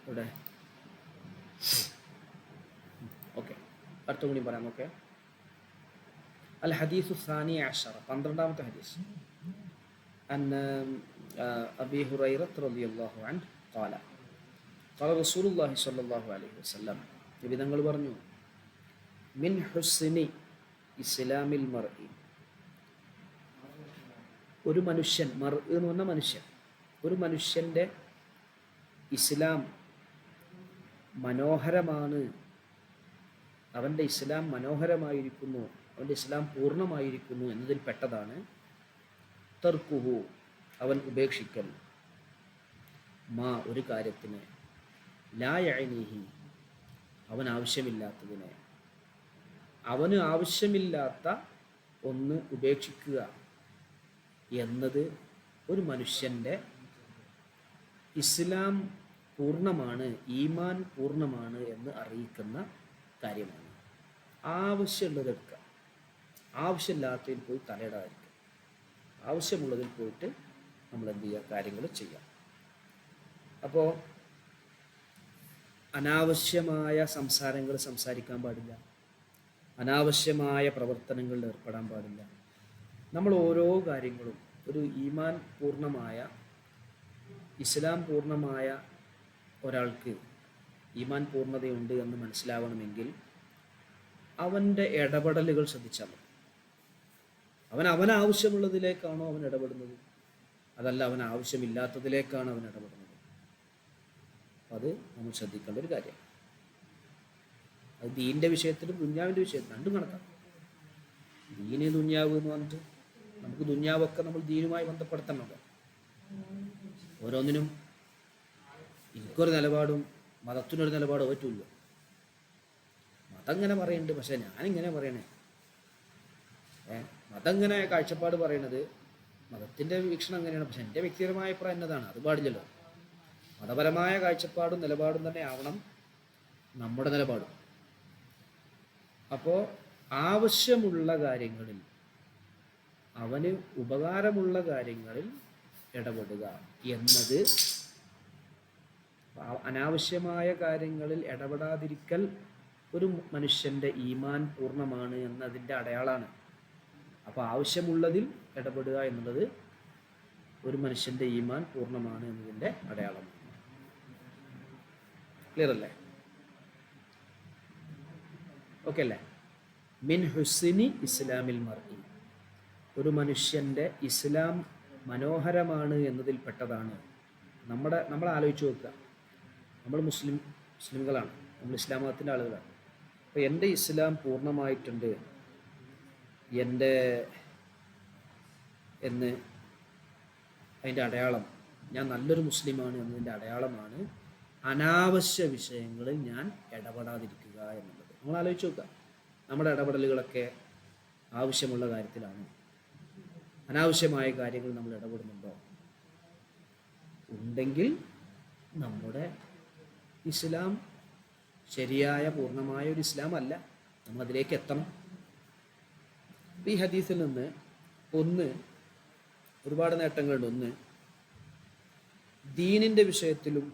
ഇവിടെ ഓക്കെ, അടുത്ത കൂടി പറയാം. ഓക്കെ, അൽ ഹദീസു സാനി അശറ, 12ാമത്തെ ഹദീസ്. عن أبي هريرة رضي الله عنه قال قال رسول الله صلى الله عليه وسلم വിധങ്ങൾ പറഞ്ഞു മിൻ ഹുസ്നി ഇസ്ലാമിൽ മർഇ ഒരു മനുഷ്യൻ മർ എന്ന് പറഞ്ഞ മനുഷ്യൻ ഒരു മനുഷ്യൻ്റെ ഇസ്ലാം മനോഹരമാണ്, അവൻ്റെ ഇസ്ലാം മനോഹരമായിരിക്കുന്നു, അവൻ്റെ ഇസ്ലാം പൂർണ്ണമായിരിക്കുന്നു എന്നതിൽ പെട്ടതാണ് തർക്കുഹു അവൻ ഉപേക്ഷിക്കൽ മാ ഒരു കാര്യത്തിന് ലാ യഅ്നീഹി അവൻ ആവശ്യമില്ലാത്തതിനെ, അവന് ആവശ്യമില്ലാത്ത ഒന്ന് ഉപേക്ഷിക്കുക എന്നത് ഒരു മനുഷ്യൻ്റെ ഇസ്ലാം പൂർണ്ണമാണ്, ഈമാൻ പൂർണ്ണമാണ് എന്ന് അറിയിക്കുന്ന കാര്യമാണ്. ആവശ്യമുള്ളത് എടുക്കുക, ആവശ്യമില്ലാത്തതിൽ പോയി തലയിടാതിരിക്കുക, ആവശ്യമുള്ളതിൽ പോയിട്ട് നമ്മൾ എന്ത് ചെയ്യുക, കാര്യങ്ങൾ ചെയ്യാം. അപ്പോൾ അനാവശ്യമായ സംസാരങ്ങൾ സംസാരിക്കാൻ പാടില്ല, അനാവശ്യമായ പ്രവർത്തനങ്ങളിൽ ഏർപ്പെടാൻ പാടില്ല. നമ്മൾ ഓരോ കാര്യങ്ങളും ഒരു ഈമാൻ പൂർണ്ണമായ ഇസ്ലാം പൂർണ്ണമായ ഒരാൾക്ക് ഈമാൻ പൂർണ്ണതയുണ്ട് എന്ന് മനസ്സിലാവണമെങ്കിൽ അവൻ്റെ ഇടപെടലുകൾ ശ്രദ്ധിച്ചാൽ മതി. അവനാവശ്യമുള്ളതിലേക്കാണോ അവൻ ഇടപെടുന്നത്, അതല്ല അവൻ ആവശ്യമില്ലാത്തതിലേക്കാണ് അവൻ ഇടപെടുന്നത്. അത് നമ്മൾ ശ്രദ്ധിക്കേണ്ട ഒരു കാര്യമാണ്. അത് ദീനിൻ്റെ വിഷയത്തിലും ദുന്യാവിൻ്റെ വിഷയത്തിലും രണ്ടും കണക്കാണ്. ദീന് ദുന്യാവ് എന്ന് പറഞ്ഞിട്ട് നമുക്ക് ദുന്യാവൊക്കെ നമ്മൾ ദീനുമായി ബന്ധപ്പെടുത്തണമല്ലോ. ഓരോന്നിനും എനിക്കൊരു നിലപാടും മതത്തിനൊരു നിലപാടും പറ്റില്ല. മതം ഇങ്ങനെ പറയുന്നുണ്ട്, പക്ഷെ ഞാനിങ്ങനെ പറയണേ. മതം ഇങ്ങനെ കാഴ്ചപ്പാട് പറയണത് മതത്തിൻ്റെ വീക്ഷണം അങ്ങനെയാണ്, പക്ഷെ എൻ്റെ വ്യക്തിപരമായ അഭിപ്രായം എന്നതാണ്. അത് പാടില്ലല്ലോ. മതപരമായ കാഴ്ചപ്പാടും നിലപാടും തന്നെ ആവണം നമ്മുടെ നിലപാടും. അപ്പോൾ ആവശ്യമുള്ള കാര്യങ്ങളിൽ, അവന് ഉപകാരമുള്ള കാര്യങ്ങളിൽ ഇടപെടുക എന്നത്, അനാവശ്യമായ കാര്യങ്ങളിൽ ഇടപെടാതിരിക്കൽ ഒരു മനുഷ്യൻ്റെ ഈമാൻ പൂർണ്ണമാണ് എന്നതിൻ്റെ അടയാളമാണ്. അപ്പോൾ ആവശ്യമുള്ളതിൽ ഇടപെടുക എന്നുള്ളത് ഒരു മനുഷ്യൻ്റെ ഈമാൻ പൂർണ്ണമാണ് എന്നതിൻ്റെ അടയാളമാണ്. ക്ലിയർ അല്ലേ? ഓക്കെ അല്ലേ? മിൻ ഹുസ്നി ഇസ്ലാമിൽ മർഇ ഒരു മനുഷ്യൻ്റെ ഇസ്ലാം മനോഹരമാണ് എന്നതിൽ പെട്ടതാണ്. നമ്മൾ ആലോചിച്ച് നോക്കുക, നമ്മൾ മുസ്ലിംകളാണ്, നമ്മൾ ഇസ്ലാം മതത്തിൻ്റെ ആളുകളാണ്. അപ്പോൾ എൻ്റെ ഇസ്ലാം പൂർണ്ണമായിട്ടുണ്ട് എന്ന് അതിൻ്റെ അടയാളം, ഞാൻ നല്ലൊരു മുസ്ലിമാണ് എന്നതിൻ്റെ അടയാളമാണ് അനാവശ്യ വിഷയങ്ങളിൽ ഞാൻ ഇടപെടാതിരിക്കുക എന്നുള്ളത്. നമ്മൾ ആലോചിച്ച് നോക്കുക, നമ്മുടെ ഇടപെടലുകളൊക്കെ ആവശ്യമുള്ള കാര്യത്തിലാണ്, അനാവശ്യമായ കാര്യങ്ങൾ നമ്മൾ ഇടപെടുന്നുണ്ടോ? ഉണ്ടെങ്കിൽ നമ്മുടെ ഇസ്ലാം ശരിയായ പൂർണ്ണമായ ഒരു ഇസ്ലാം അല്ല, നമ്മൾ അതിലേക്ക് എത്തണം. ഈ ഹദീസിൽ നിന്ന് ഒരുപാട് നേട്ടങ്ങളുണ്ട്. ഒന്ന്, ദീനിൻ്റെ വിഷയത്തിലും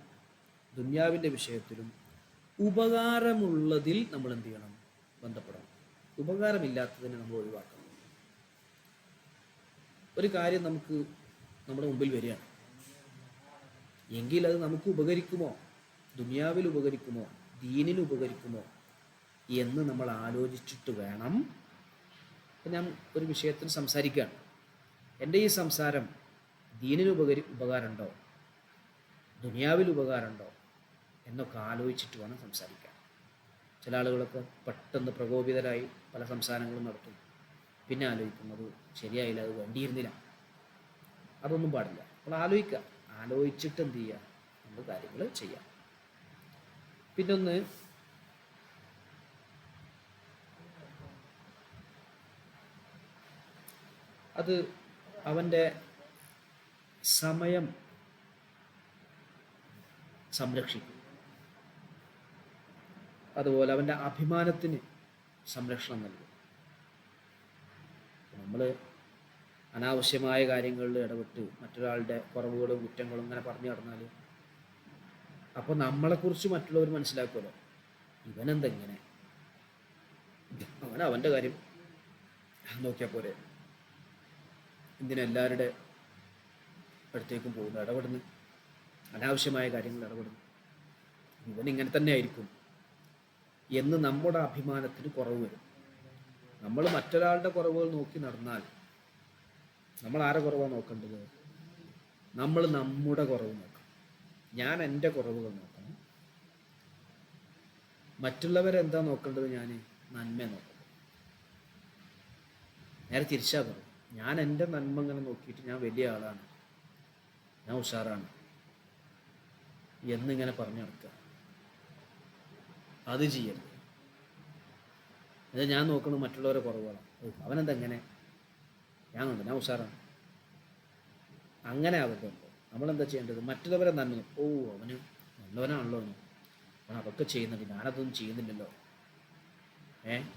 ദുന്യാവിൻ്റെ വിഷയത്തിലും ഉപകാരമുള്ളതിൽ നമ്മൾ എന്ത് ചെയ്യണം? ബന്ധപ്പെടണം. ഉപകാരമില്ലാത്തതിനെ നമ്മൾ ഒഴിവാക്കണം. ഒരു കാര്യം നമ്മുടെ മുമ്പിൽ വരികയാണ് എങ്കിൽ അത് നമുക്ക് ഉപകരിക്കുമോ, ദുനിയാവിൽ ഉപകരിക്കുമോ, ദീനിൽ ഉപകരിക്കുമോ എന്ന് നമ്മൾ ആലോചിച്ചിട്ട് വേണം. ഇപ്പം ഞാൻ ഒരു വിഷയത്തിൽ സംസാരിക്കുകയാണ്, എൻ്റെ ഈ സംസാരം ദീനിന് ഉപകാരമുണ്ടോ, ദുനിയാവിൽ ഉപകാരമുണ്ടോ എന്നൊക്കെ ആലോചിച്ചിട്ട് വേണം സംസാരിക്കാൻ. ചില ആളുകളൊക്കെ പെട്ടെന്ന് പ്രകോപിതരായി പല സംസാരങ്ങളും നടത്തും, പിന്നെ ആലോചിക്കുന്നത് ശരിയായില്ല, അത് വേണ്ടിയിരുന്നില്ല. അതൊന്നും പാടില്ല. നമ്മൾ ആലോചിച്ചിട്ട് എന്ത് ചെയ്യുക, നമ്മൾ കാര്യങ്ങൾ ചെയ്യാം. പിന്നൊന്ന്, അത് അവൻ്റെ സമയം സംരക്ഷിക്കും, അതുപോലെ അവൻ്റെ അഭിമാനത്തിന് സംരക്ഷണം നൽകും. നമ്മൾ അനാവശ്യമായ കാര്യങ്ങളിൽ ഇടപെട്ട് മറ്റൊരാളുടെ കുറവുകളും കുറ്റങ്ങളും ഇങ്ങനെ പറഞ്ഞു നടന്നാൽ അപ്പോൾ നമ്മളെക്കുറിച്ച് മറ്റുള്ളവർ മനസ്സിലാക്കുമല്ലോ, ഇവനെന്തെങ്ങനെ, അവൻ്റെ കാര്യം നോക്കിയാൽ പോരെ, എന്തിനാ എല്ലാവരുടെ അടുത്തേക്കും പോകുന്നു, ഇടപെടുന്നു, അനാവശ്യമായ കാര്യങ്ങൾ ഇടപെടുന്നു. ഇവനിങ്ങനെ തന്നെ ആയിരിക്കും എന്ന് നമ്മുടെ അഭിമാനത്തിന് കുറവ് വരും. നമ്മൾ മറ്റൊരാളുടെ കുറവുകൾ നോക്കി നടന്നാൽ നമ്മൾ ആരെ കുറവാണ് നോക്കേണ്ടത്? നമ്മൾ നമ്മുടെ കുറവ് നോക്കണം. ഞാൻ എൻ്റെ കുറവുകൾ നോക്കണം. മറ്റുള്ളവരെന്താ നോക്കേണ്ടത്? ഞാൻ നന്മ നോക്കണം. നേരെ തിരിച്ചാ പറയും, ഞാൻ എൻ്റെ നന്മ ഇങ്ങനെ നോക്കിയിട്ട് ഞാൻ വലിയ ആളാണ്, ഞാൻ ഉഷാറാണ് എന്നിങ്ങനെ പറഞ്ഞു നടക്കുക. അത് ചെയ്യരുത്. അത് ഞാൻ നോക്കുന്നത് മറ്റുള്ളവരെ കുറവുകളാണ്. അവനെന്തെങ്ങനെ, ഞാൻ ഉഷാറാണ്, അങ്ങനെ ആവരുത്. നമ്മളെന്താ ചെയ്യേണ്ടത്? മറ്റുള്ളവരെ നന്മ, അവന് നല്ലവനാണല്ലോ, അവൻ അതൊക്കെ ചെയ്യുന്നുണ്ട്, ഞാനതൊന്നും ചെയ്യുന്നില്ലല്ലോ,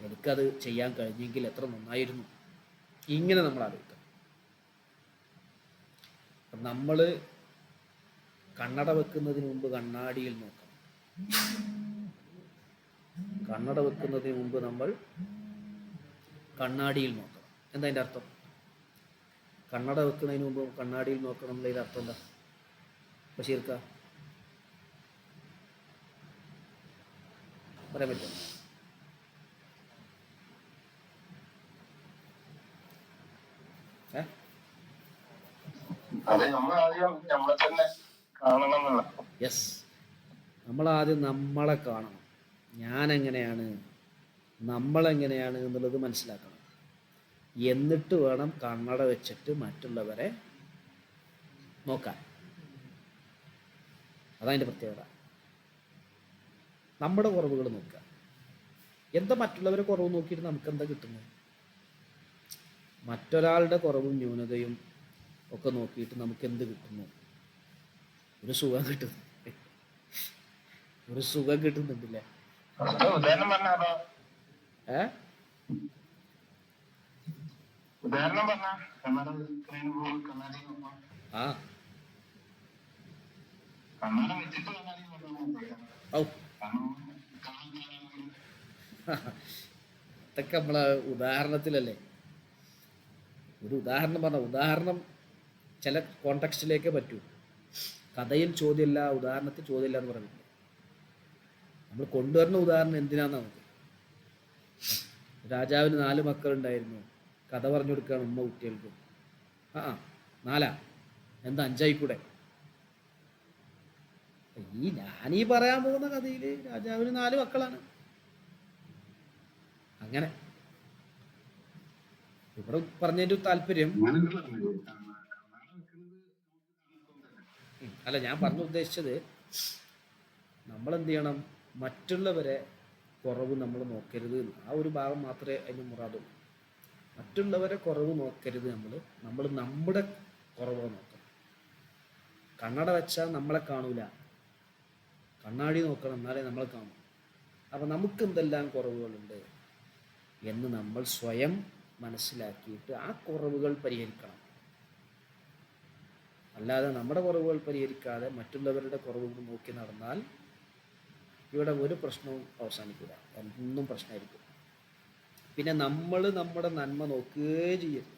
എനിക്കത് ചെയ്യാൻ കഴിഞ്ഞെങ്കിൽ എത്ര നന്നായിരുന്നു, ഇങ്ങനെ നമ്മൾ ആലോചിക്കണം. നമ്മൾ കണ്ണട വെക്കുന്നതിന് മുമ്പ് കണ്ണാടിയിൽ നോക്കണം. കണ്ണട വെക്കുന്നതിന് മുമ്പ് നമ്മൾ കണ്ണാടിയിൽ നോക്കണം. എന്താ അതിൻ്റെ അർത്ഥം? കണ്ണട വെക്കുന്നതിന് മുമ്പ് കണ്ണാടിയിൽ നോക്കണം എന്നതിൻ്റെ അർത്ഥം എന്താ? ബഷീർക്ക പറയാൻ പറ്റുമോ? യെസ്, നമ്മളാദ്യം നമ്മളെ കാണണം. ഞാനെങ്ങനെയാണ്, നമ്മളെങ്ങനെയാണ് എന്നുള്ളത് മനസ്സിലാക്കണം. എന്നിട്ട് വേണം കണ്ണട വെച്ചിട്ട് മറ്റുള്ളവരെ നോക്കാൻ. അതതിൻ്റെ പ്രത്യേകത. നമ്മുടെ കുറവുകൾ നോക്കുക. എന്താ മറ്റുള്ളവരെ കുറവ് നോക്കിയിട്ട് നമുക്കെന്താ കിട്ടുന്നത്? മറ്റൊരാളുടെ കുറവും ന്യൂനതയും ഒക്കെ നോക്കിയിട്ട് നമുക്ക് എന്ത് കിട്ടുന്നു? ഒരു സുഖം കിട്ടുന്നു. ഒരു സുഖം കിട്ടുന്നുണ്ടല്ലേ? ഇതൊക്കെ നമ്മളെ ഉദാഹരണത്തിലല്ലേ. ഒരു ഉദാഹരണം പറഞ്ഞ ഉദാഹരണം ചില കോണ്ടെക്സ്റ്റിലേക്കേ പറ്റൂ. കഥയിൽ ചോദ്യമില്ല, ഉദാഹരണത്തിൽ ചോദ്യമില്ല എന്ന് പറഞ്ഞില്ല. നമ്മൾ കൊണ്ടുവരുന്ന ഉദാഹരണം എന്തിനാന്ന് നമുക്ക്. രാജാവിന് 4 മക്കളുണ്ടായിരുന്നു. കഥ പറഞ്ഞു കൊടുക്കുകയാണ് ഉമ്മ കുട്ടികൾക്ക്. 4 എന്താ 5 ആയിക്കൂടെ? ഞാനീ പറയാൻ പോകുന്ന കഥയിൽ രാജാവിന് 4 മക്കളാണ്. അങ്ങനെ ഇവിടെ പറഞ്ഞതിൻ്റെ താല്പര്യം അല്ല, ഞാൻ പറഞ്ഞു ഉദ്ദേശിച്ചത് നമ്മളെന്ത് ചെയ്യണം? മറ്റുള്ളവരെ കുറവ് നമ്മൾ നോക്കരുത്. ആ ഒരു ഭാഗം മാത്രമേ അതിന് മുറാദുള്ളൂ. മറ്റുള്ളവരെ കുറവ് നോക്കരുത്. നമ്മൾ നമ്മുടെ കുറവ് നോക്കണം. കണ്ണട വെച്ചാൽ നമ്മളെ കാണൂല, കണ്ണാടി നോക്കണം, എന്നാലേ നമ്മളെ കാണും. അപ്പം നമുക്ക് എന്തെല്ലാം കുറവുകളുണ്ട് എന്ന് നമ്മൾ സ്വയം മനസ്സിലാക്കിയിട്ട് ആ കുറവുകൾ പരിഹരിക്കണം. അല്ലാതെ നമ്മുടെ കുറവുകൾ പരിഹരിക്കാതെ മറ്റുള്ളവരുടെ കുറവുകൾ നോക്കി നടന്നാൽ ഇവിടെ ഒരു പ്രശ്നവും അവസാനിക്കില്ല, എന്നും പ്രശ്നമായിരിക്കും. പിന്നെ നമ്മൾ നമ്മുടെ നന്മ നോക്കുകയേ ചെയ്യരുത്,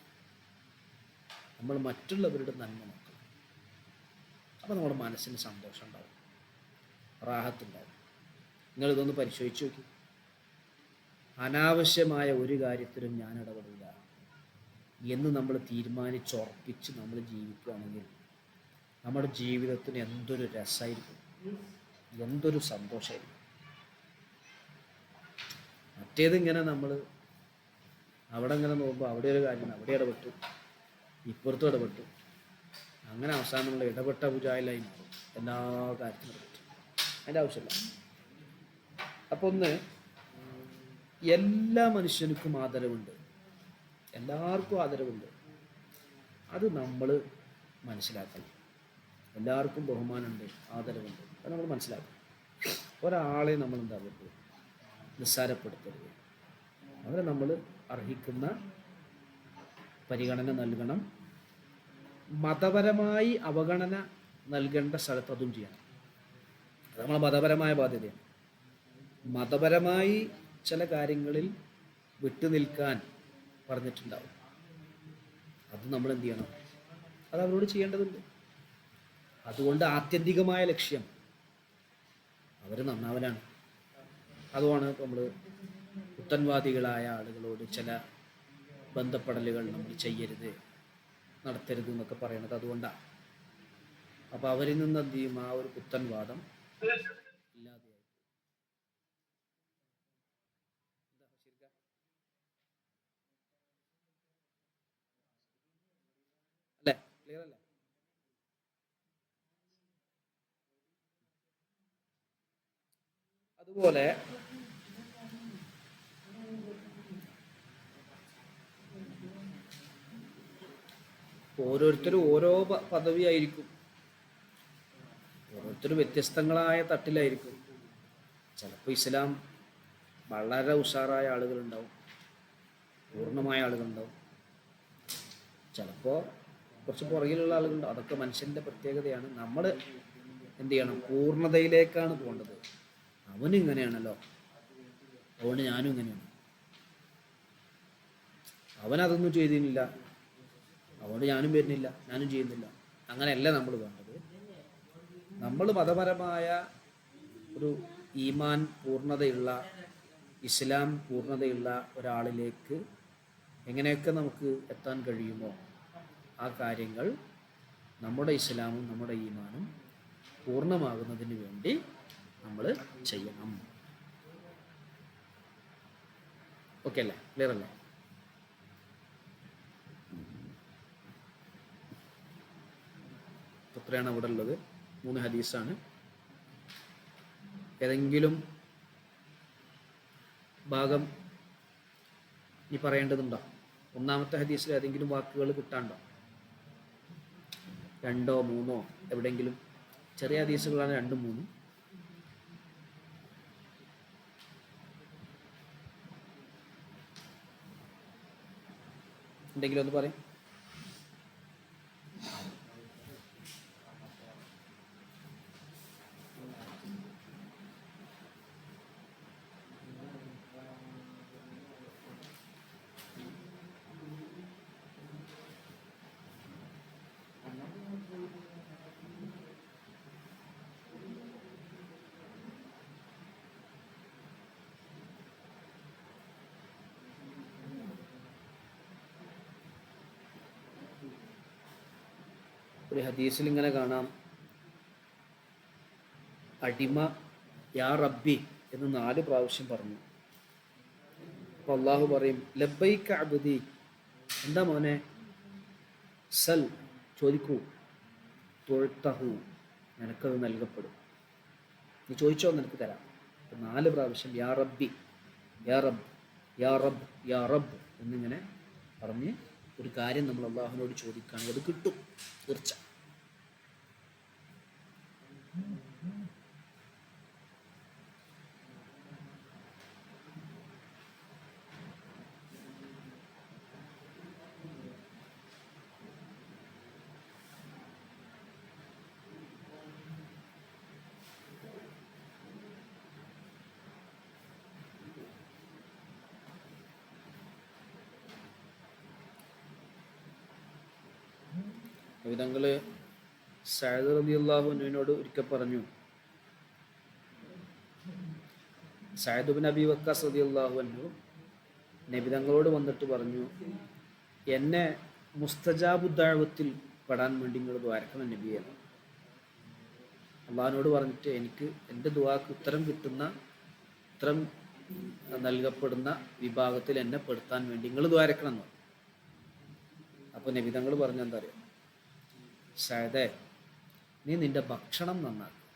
നമ്മൾ മറ്റുള്ളവരുടെ നന്മ നോക്കണം. അപ്പോൾ നമ്മുടെ മനസ്സിന് സന്തോഷം ഉണ്ടാവും, റാഹത്തുണ്ടാവും. നിങ്ങളിതൊന്ന് പരിശോധിച്ച് നോക്കി. അനാവശ്യമായ ഒരു കാര്യത്തിലും ഞാൻ ഇടപെടില്ല എന്ന് നമ്മൾ തീരുമാനിച്ചുറപ്പിച്ച് നമ്മൾ ജീവിക്കുകയാണെങ്കിൽ നമ്മുടെ ജീവിതത്തിന് എന്തൊരു രസമായിരിക്കും, എന്തൊരു സന്തോഷമായിരിക്കും. മറ്റേതിങ്ങനെ നമ്മൾ അവിടെ ഇങ്ങനെ നോക്കുമ്പോൾ അവിടെ ഒരു കാര്യം, അവിടെ ഇടപെട്ടു, ഇപ്പുറത്തും ഇടപെട്ടു, അങ്ങനെ അവസാനം നമ്മൾ ഇടപെട്ട പൂജായിലായി മാറും. എല്ലാ കാര്യത്തിനും ഇടപെട്ടു, അതിൻ്റെ ആവശ്യമില്ല. അപ്പോൾ ഒന്ന്, എല്ലാ മനുഷ്യർക്കും ആദരവുണ്ട്, എല്ലാവർക്കും ആദരവുണ്ട്. അത് നമ്മൾ മനസ്സിലാക്കണം. എല്ലാവർക്കും ബഹുമാനമുണ്ട്, ആദരവുണ്ട്, അത് നമ്മൾ മനസ്സിലാക്കണം. ഒരാളെ നമ്മൾ എന്താകരുത്, നിസ്സാരപ്പെടുത്തരുത്. അവരെ നമ്മൾ അർഹിക്കുന്ന പരിഗണന നൽകണം. മതപരമായി അവഗണന നൽകേണ്ട സ്ഥലത്ത് അതും ചെയ്യണം. അത് നമ്മളെ മതപരമായ ബാധ്യതയാണ്. മതപരമായി ചില കാര്യങ്ങളിൽ വിട്ടുനിൽക്കാൻ പറഞ്ഞിട്ടുണ്ടാവും. അത് നമ്മൾ എന്ത് ചെയ്യണം? അത് അവരോട് ചെയ്യേണ്ടതുണ്ട്. അതുകൊണ്ട് ആത്യന്തികമായ ലക്ഷ്യം അവർ നന്നാവലാണ്. അതുമാണ് നമ്മൾ പുത്തൻവാദികളായ ആളുകളോട് ചില ബന്ധപ്പെടലുകൾ നമ്മൾ ചെയ്യരുത്, നടത്തരുത് എന്നൊക്കെ പറയുന്നത് അതുകൊണ്ടാണ്. അപ്പോൾ അവരിൽ നിന്ന് എന്ത് ചെയ്യും, ആ ഒരു പുത്തൻവാദം ഇല്ലാതെയായി. അല്ലേ? ക്ലിയർ അല്ലേ? അതുപോലെ ഓരോരുത്തരും ഓരോ പദവിയായിരിക്കും, ഓരോരുത്തരും വ്യത്യസ്തങ്ങളായ തട്ടിലായിരിക്കും. ചിലപ്പോൾ ഇസ്ലാം വളരെ ഉഷാറായ ആളുകളുണ്ടാവും, പൂർണ്ണമായ ആളുകളുണ്ടാവും. ചിലപ്പോൾ കുറച്ച് പുറകിലുള്ള ആളുകളുണ്ടാവും. അതൊക്കെ മനുഷ്യൻ്റെ പ്രത്യേകതയാണ്. നമ്മൾ എന്ത് ചെയ്യണം? പൂർണ്ണതയിലേക്കാണ് പോകേണ്ടത്. അവനും ഇങ്ങനെയാണല്ലോ, അതുകൊണ്ട് ഞാനും ഇങ്ങനെയാണ്. അവനതൊന്നും ചെയ്തിരുന്നില്ല, അതുകൊണ്ട് ഞാനും വരുന്നില്ല, ഞാനും ചെയ്യുന്നില്ല. അങ്ങനെയല്ല നമ്മൾ വേണ്ടത്. നമ്മൾ മതപരമായ ഒരു ഈമാൻ പൂർണ്ണതയുള്ള, ഇസ്ലാം പൂർണ്ണതയുള്ള ഒരാളിലേക്ക് എങ്ങനെയൊക്കെ നമുക്ക് എത്താൻ കഴിയുമോ ആ കാര്യങ്ങൾ നമ്മുടെ ഇസ്ലാമും നമ്മുടെ ഈമാനും പൂർണ്ണമാകുന്നതിന് വേണ്ടി നമ്മൾ ചെയ്യണം. ഓക്കെ അല്ലേ? ക്ലിയർ അല്ലേ? എത്രയാണ് അവിടെ ഉള്ളത്? 3 ഹദീസാണ്. ഏതെങ്കിലും ഭാഗം ഇനി പറയേണ്ടതുണ്ടോ? ഒന്നാമത്തെ ഹദീസിൽ ഏതെങ്കിലും വാക്കുകൾ കിട്ടാണ്ടോ? 2 3 എവിടെയെങ്കിലും? ചെറിയ ഹദീസുകളാണ് 2 3. എന്തെങ്കിലും ഒന്ന് പറയും. ഒരു ഹദീസിൽ ഇങ്ങനെ കാണാം, അടിമ യാ റബ്ബി എന്ന് 4 പ്രാവശ്യം പറഞ്ഞു. അപ്പോൾ അള്ളാഹു പറയും, ലബ്ബൈക അബ്ദി, എന്താ മോനെ? സൽ, ചോദിക്കൂ, തൊഴുത്തഹു, നിനക്കത് നൽകപ്പെടും. നീ ചോദിച്ചോ, നിനക്ക് തരാം. 4 പ്രാവശ്യം യാ റബ്ബി, യാ റബ്ബ്, യാ റബ്ബ്, യാ റബ്ബ് എന്നിങ്ങനെ പറഞ്ഞ് ഒരു കാര്യം നമ്മൾ അള്ളാഹുവിനോട് ചോദിക്കുകയാണെങ്കിൽ അത് കിട്ടും, തീർച്ച. നബിതങ്ങൾ സഅദ് റളിയല്ലാഹു അൻഹുവിനോട് ഒരിക്കൽ പറഞ്ഞു, സഅദ് ഇബ്നു അബീ വക്കാസ് റളിയല്ലാഹു അൻഹു നബിതങ്ങളോട് വന്നിട്ട് പറഞ്ഞു, എന്നെ മുസ്തജാബു ദഅവത്തിൽ പെടാൻ വേണ്ടി നിങ്ങൾ ദ്വാരക്കണം നബിയെ. അള്ളാഹിനോട് പറഞ്ഞിട്ട് എനിക്ക് എൻ്റെ ദുആക്ക് ഉത്തരം കിട്ടുന്ന, ഉത്തരം നൽകപ്പെടുന്ന വിഭാഗത്തിൽ എന്നെ പെടുത്താൻ വേണ്ടി നിങ്ങൾ ദ്വാരക്കണം എന്ന്. അപ്പോൾ നബിതങ്ങൾ പറഞ്ഞെന്താ അറിയാം? സഅദേ, നീ നിന്റെ ഭക്ഷണം നന്നാക്കും,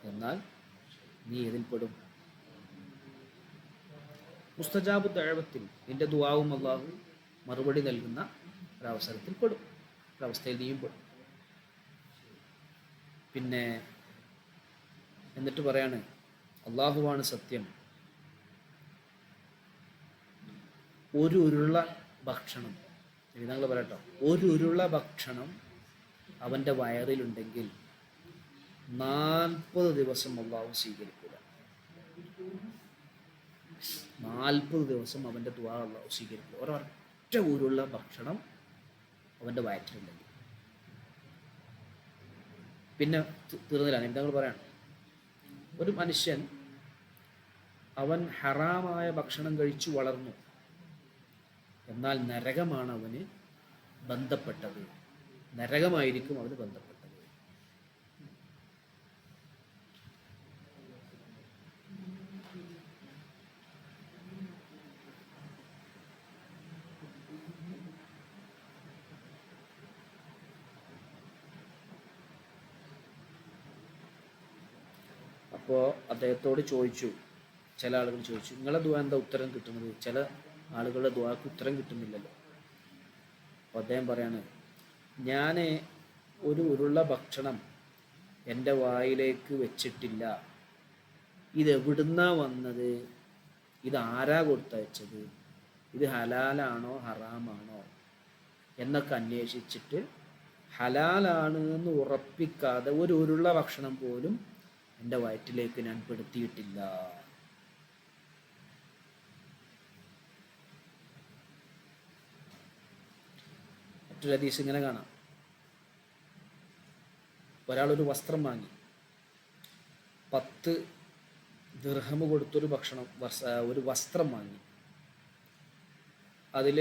എന്നാൽ നീ ഇതിൽ പെടും. മുസ്തജാബു ദഅവത്തിൽ നിന്റെ ദുആവും അല്ലാഹു മറുപടി നൽകുന്ന ഒരവസരത്തിൽ പെടും, ഒരവസ്ഥയിൽ നീയും പെടും. പിന്നെ എന്നിട്ട് പറയാണ്, അല്ലാഹുവാണ് സത്യം, ഒരു ഉരുള ഭക്ഷണം, നിങ്ങൾ പറയട്ടോ, ഒരു ഉരുള ഭക്ഷണം അവൻ്റെ വയറിലുണ്ടെങ്കിൽ 40 ദിവസം അള്ളാഹു സ്വീകരിക്കില്ല. 40 ദിവസം അവൻ്റെ ദുആ അള്ളാഹു സ്വീകരിക്കില്ല. ഒരൊറ്റ ഉരുള ഭക്ഷണം അവൻ്റെ വയറ്റിലുണ്ടെങ്കിൽ. പിന്നെ തീർന്നില്ല. നിങ്ങൾ പറയാണ്, ഒരു മനുഷ്യൻ അവൻ ഹറാമായ ഭക്ഷണം കഴിച്ചു വളർന്നു, എന്നാൽ നരകമാണ് അവന് ബന്ധപ്പെട്ടത്, നരകമായിരിക്കും അവന് ബന്ധപ്പെട്ടത്. അപ്പോൾ അദ്ദേഹത്തോട് ചോദിച്ചു, ചില ആളുകൾ ചോദിച്ചു, നിങ്ങളെ ദുആ എന്താ ഉത്തരം കിട്ടുന്നത്? ചില ആളുകളുടെ ദുആക്ക് ഉത്തരം കിട്ടുന്നില്ലല്ലോ. അപ്പോൾ അദ്ദേഹം പറയാണ്, ഞാൻ ഒരു ഉരുള ഭക്ഷണം എൻ്റെ വായിലേക്ക് വെച്ചിട്ടില്ല, ഇതെവിടുന്നാ വന്നത്, ഇത് ആരാ കൊടുത്തയച്ചത്, ഇത് ഹലാലാണോ ഹറാമാണോ എന്നൊക്കെ അന്വേഷിച്ചിട്ട് ഹലാലാണ് എന്ന് ഉറപ്പിക്കാതെ ഒരു ഉരുള ഭക്ഷണം പോലും എൻ്റെ വയറ്റിലേക്ക് ഞാൻ പെടുത്തിയിട്ടില്ല. മറ്റൊരു ഹദീസ് ഇങ്ങനെ കാണാം, ഒരാളൊരു വസ്ത്രം വാങ്ങി, 10 ദിർഹം കൊടുത്തൊരു ഒരു വസ്ത്രം വാങ്ങി, അതിൽ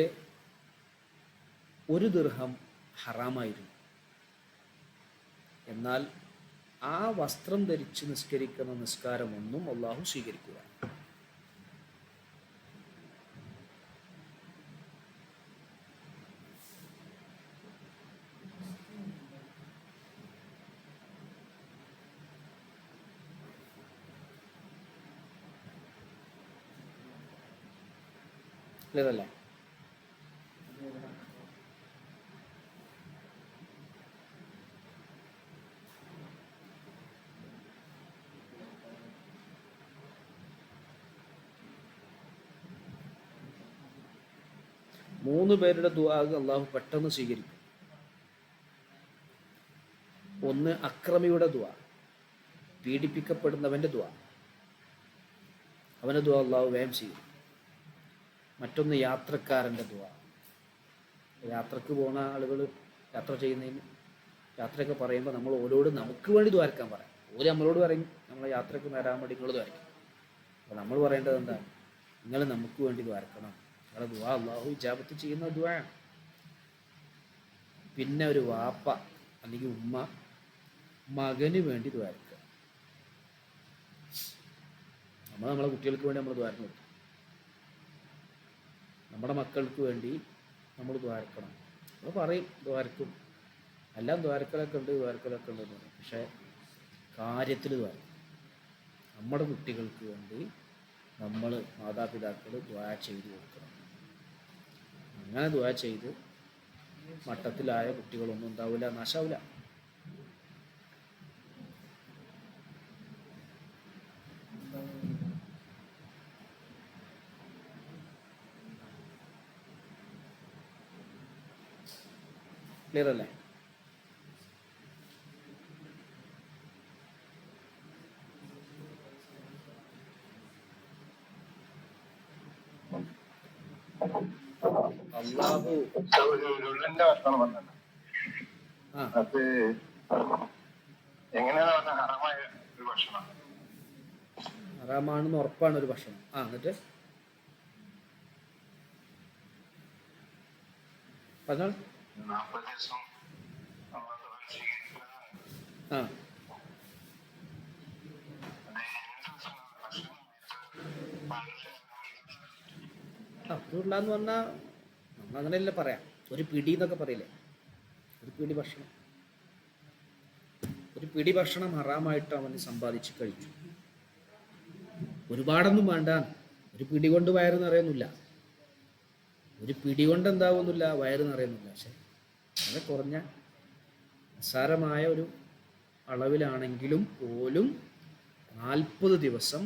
1 ദിർഹം ഹറാമായിരുന്നു. എന്നാൽ ആ വസ്ത്രം ധരിച്ച് നിസ്കരിക്കുന്ന നിസ്കാരമൊന്നും അള്ളാഹു സ്വീകരിക്കുക. ക്ലിയറല്ലേ? 3 പേരുടെ ദുആ അള്ളാഹു പെട്ടെന്ന് സ്വീകരിക്കും. ഒന്ന് അക്രമിയുടെ ദുആ, പീഡിപ്പിക്കപ്പെടുന്നവൻ്റെ ദുആ, അവൻ്റെ ദുആ അള്ളാഹു വേഗം ചെയ്യും. മറ്റൊന്ന് യാത്രക്കാരൻ്റെ ദുആ, യാത്രക്ക് പോകുന്ന ആളുകൾ യാത്ര ചെയ്യുന്നതിന് യാത്രയൊക്കെ പറയുമ്പോൾ നമ്മൾ ഓരോട് നമുക്ക് വേണ്ടി ദ്വാരക്കാൻ പറയാം. ഓര് നമ്മളോട് പറയും നമ്മളെ യാത്രക്ക് വരാൻ വേണ്ടി നിങ്ങൾ ദ്വാരക്കും. അപ്പോൾ നമ്മൾ പറയേണ്ടത് എന്താ? നിങ്ങൾ നമുക്ക് വേണ്ടി ദ്വാരക്കണം. നിങ്ങളുടെ ദുആ അള്ളാഹു ഇജാബത്ത് ചെയ്യുന്ന ദുആയാണ്. പിന്നെ ഒരു വാപ്പ അല്ലെങ്കിൽ ഉമ്മ മകന് വേണ്ടി ദ്വാരക്കുക. നമ്മളെ കുട്ടികൾക്ക് വേണ്ടി നമ്മൾ ദ്വാരം കൊടുക്കും. നമ്മുടെ മക്കൾക്ക് വേണ്ടി നമ്മൾ ദ്വാരക്കണം. നമ്മൾ പറയും ദ്വാരക്കും, എല്ലാം ദ്വാരക്കലൊക്കെ ഉണ്ട് എന്ന് പറയും. പക്ഷേ കാര്യത്തിൽ ദ്വാരം, നമ്മുടെ കുട്ടികൾക്ക് വേണ്ടി നമ്മൾ മാതാപിതാക്കൾ ദ്വാ ചെയ്ത് കൊടുക്കണം. അങ്ങനെ ദ്വാ ചെയ്ത് മട്ടത്തിലായ കുട്ടികളൊന്നും ഉണ്ടാവില്ല, നാശാവില്ല. ക്ലിയർ അല്ലേ? അല്ലാഹു ഹറാമാണെന്ന് ഉറപ്പാണ് ഒരു ഭക്ഷണം. എന്നിട്ട് പറഞ്ഞോളൂ. അബ്ദുള്ളാന്ന് പറഞ്ഞാൽ നമ്മൾ അങ്ങനെയല്ല പറയാം, ഒരു പിടി എന്നൊക്കെ പറയില്ലേ, ഒരു പിടി ഭക്ഷണം ഹറാമായിട്ട് അവന് സമ്പാദിച്ച് കഴിച്ചു. ഒരുപാടൊന്നും വേണ്ട, ഒരു പിടി കൊണ്ട് വയറ് നിറയുന്നില്ല, ഒരു പിടി കൊണ്ട് എന്താവുന്നില്ല, വയറ് നിറയുന്നില്ല. പക്ഷെ വളരെ കുറഞ്ഞ നിസ്സാരമായ ഒരു അളവിലാണെങ്കിലും പോലും 40 ദിവസം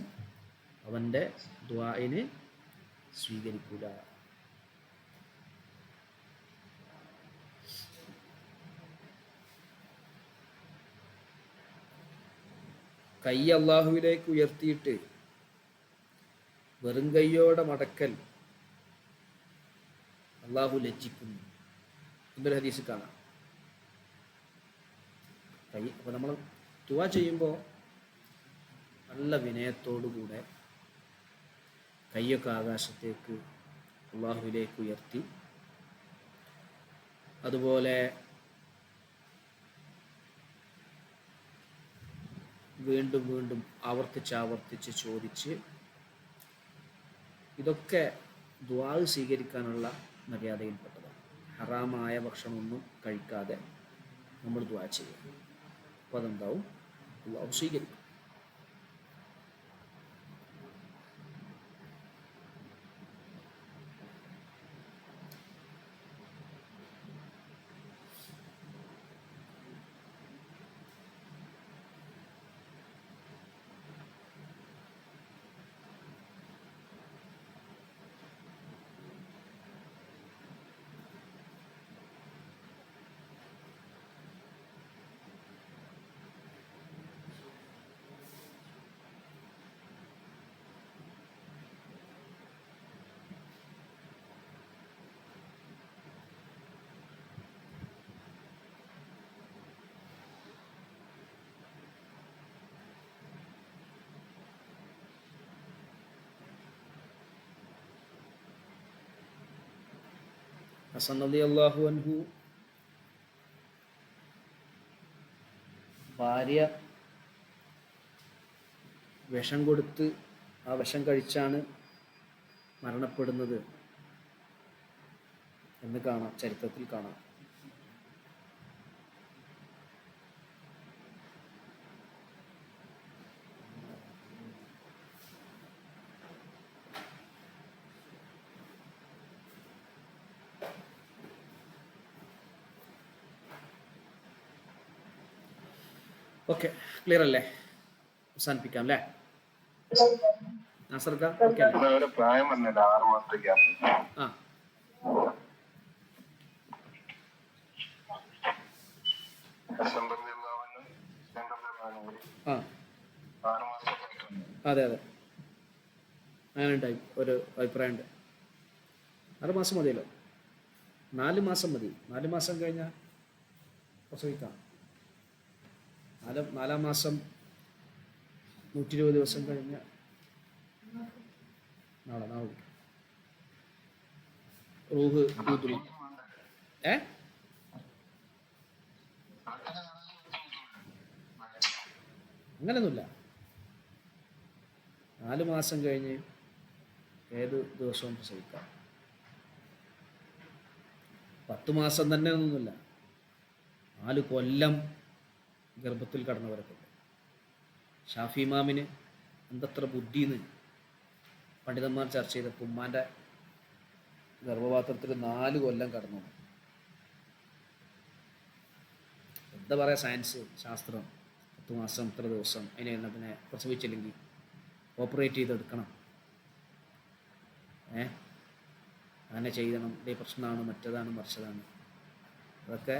അവൻ്റെ ദുആഇന് സ്വീകരിക്കുക. കൈ അള്ളാഹുവിലേക്ക് ഉയർത്തിയിട്ട് വെറും കൈയോടെ മടക്കൽ അള്ളാഹു ലജ്ജിക്കുന്നു എന്നൊരു ഹദീസ് കാണാം. അപ്പോൾ നമ്മൾ ദുആ ചെയ്യുമ്പോൾ നല്ല വിനയത്തോടു കൂടെ കൈയൊക്കെ ആകാശത്തേക്ക് അള്ളാഹുവിലേക്ക് ഉയർത്തി, അതുപോലെ വീണ്ടും വീണ്ടും ആവർത്തിച്ച് ചോദിച്ച്, ഇതൊക്കെ ദുആ സ്വീകരിക്കാനുള്ള മര്യാദയിൽപ്പെട്ടതാണ്. ഹറാമായ ഭക്ഷണമൊന്നും കഴിക്കാതെ നമ്മൾ ദുആ ചെയ്യുക. അപ്പോൾ അതെന്താവും? അള്ളാഹു സ്വീകരിക്കും. ഹസൻ റളിയല്ലാഹു അൻഹു ഭാര്യ വിഷം കൊടുത്ത് ആ വിഷം കഴിച്ചാണ് മരണപ്പെടുന്നത് എന്ന് കാണാം, ചരിത്രത്തിൽ കാണാം. ഓക്കെ, ക്ലിയർ അല്ലേ? അവസാനിപ്പിക്കാം അല്ലേ? നാസർക്ക ഓക്കെ അല്ലേ? പ്രായം വന്നില്ല, 6 മാസത്തേക്ക്. ആ അതെ അതെ, അങ്ങനെ ഉണ്ടായി ഒരു അഭിപ്രായമുണ്ട്. 6 മാസം മതിയല്ലോ, 4 മാസം മതി. 4 മാസം കഴിഞ്ഞാൽ പ്രസവിക്കാം. 4-ാം മാസം 120 ദിവസം കഴിഞ്ഞ നാളെ റൂഹ് ഊതും. അങ്ങനെയൊന്നുമില്ല. 4 മാസം കഴിഞ്ഞ് ഏത് ദിവസവും പ്രസവിക്കാം. 10 മാസം തന്നെ ഒന്നുമില്ല, 4 കൊല്ലം ഗർഭത്തിൽ കടന്നവരൊക്കെ. ഷാഫി ഇമാമിന് എന്തത്ര ബുദ്ധിന്ന് പണ്ഡിതന്മാർ ചർച്ച ചെയ്തപ്പോൾ ഉമ്മാൻ്റെ ഗർഭപാത്രത്തിൽ 4 കൊല്ലം കടന്നു. എന്താ പറയുക, സയൻസ് ശാസ്ത്രം. 10 മാസം ഇത്ര ദിവസം അതിനെ എണ്ണത്തിനെ പ്രസവിച്ചില്ലെങ്കിൽ ഓപ്പറേറ്റ് ചെയ്തെടുക്കണം, അങ്ങനെ ചെയ്യണം, ഇതേ പ്രശ്നമാണ്, മറ്റേതാണ് മറിച്ചതാണ്. അതൊക്കെ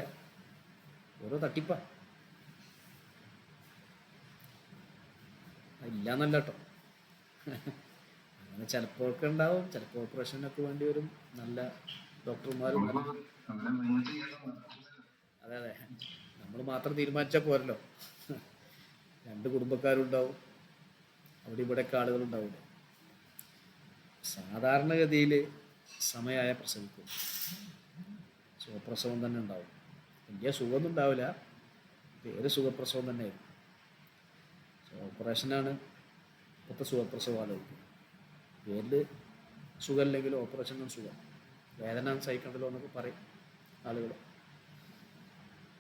ഓരോ തട്ടിപ്പാ. ഇല്ലയെന്നല്ല കേട്ടോ, അങ്ങനെ ചിലപ്പോഴൊക്കെ ഉണ്ടാവും. ചിലപ്പോൾ ഓപ്പറേഷനൊക്കെ വേണ്ടി വരും. നല്ല ഡോക്ടർമാരും അതെ അതെ, നമ്മൾ മാത്രം തീരുമാനിച്ചാൽ പോരല്ലോ. 2 കുടുംബക്കാരുണ്ടാവും, അവിടെ ഇവിടെയൊക്കെ ആളുകളുണ്ടാവില്ല. സാധാരണഗതിയിൽ സമയമായ പ്രസവിക്കും, സുഖപ്രസവം തന്നെ ഉണ്ടാവും. വലിയ സുഖമൊന്നും ഉണ്ടാവില്ല, പേര് സുഖപ്രസവം തന്നെയായിരുന്നു. ഓപ്പറേഷനാണ് ഇപ്പോഴത്തെ സുഖപ്രസവം ആലോചിക്കും. പേരിൽ സുഖമില്ലെങ്കിലും ഓപ്പറേഷനും സുഖം, വേദന സഹിക്കണ്ടല്ലോ എന്നൊക്കെ പറയും ആളുകൾ.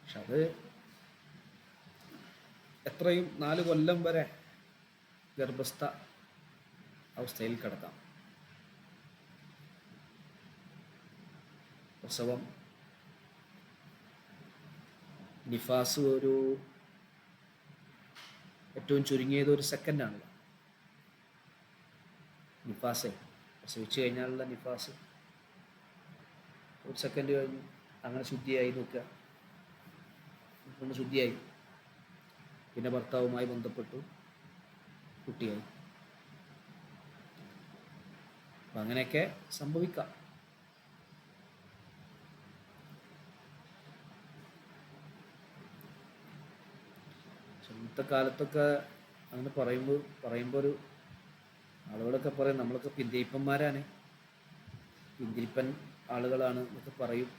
പക്ഷെ അത് എത്രയും 4 കൊല്ലം വരെ ഗർഭസ്ഥ അവസ്ഥയിൽ കിടക്കാം. പ്രസവം നിഫാസ് ഒരു ഏറ്റവും ചുരുങ്ങിയത് 1 സെക്കൻഡാണല്ലോ നിഫാസ്. പ്രസവിച്ച് കഴിഞ്ഞാലുള്ള നിഫാസ് 1 സെക്കൻഡ് കഴിഞ്ഞു. അങ്ങനെ ശുദ്ധിയായി നോക്കുക, ശുദ്ധിയായി. പിന്നെ ഭർത്താവുമായി ബന്ധപ്പെട്ടു, കുട്ടിയായി. അപ്പം അങ്ങനെയൊക്കെ സംഭവിക്കാം. ഇന്നത്തെ കാലത്തൊക്കെ അങ്ങനെ പറയുമ്പോൾ ഒരു ആളുകളൊക്കെ പറയും നമ്മളൊക്കെ പിന്തിരിപ്പന്മാരാണ്, പിന്തിരിപ്പൻ ആളുകളാണ് എന്നൊക്കെ പറയും.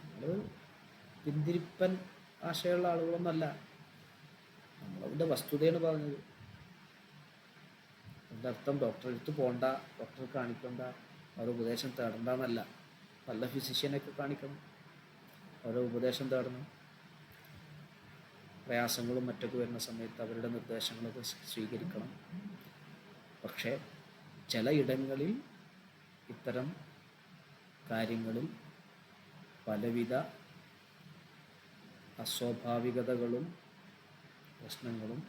നമ്മൾ പിന്തിരിപ്പൻ ആശയമുള്ള ആളുകളൊന്നല്ല, നമ്മളതിൻ്റെ വസ്തുതയാണ് പറഞ്ഞത്. അതിൻ്റെ അർത്ഥം ഡോക്ടറെ അടുത്ത് പോകണ്ട, ഡോക്ടറെ കാണിക്കണ്ട, അവരുടെ ഉപദേശം തേടണ്ട എന്നല്ല. നല്ല ഫിസിഷ്യനൊക്കെ കാണിക്കണം, അവരുടെ ഉപദേശം തേടണം. പ്രയാസങ്ങളും മറ്റൊക്കെ വരുന്ന സമയത്ത് അവരുടെ നിർദ്ദേശങ്ങളൊക്കെ സ്വീകരിക്കണം. പക്ഷേ ചിലയിടങ്ങളിൽ ഇത്തരം കാര്യങ്ങളിൽ പലവിധ അസ്വാഭാവികതകളും പ്രശ്നങ്ങളും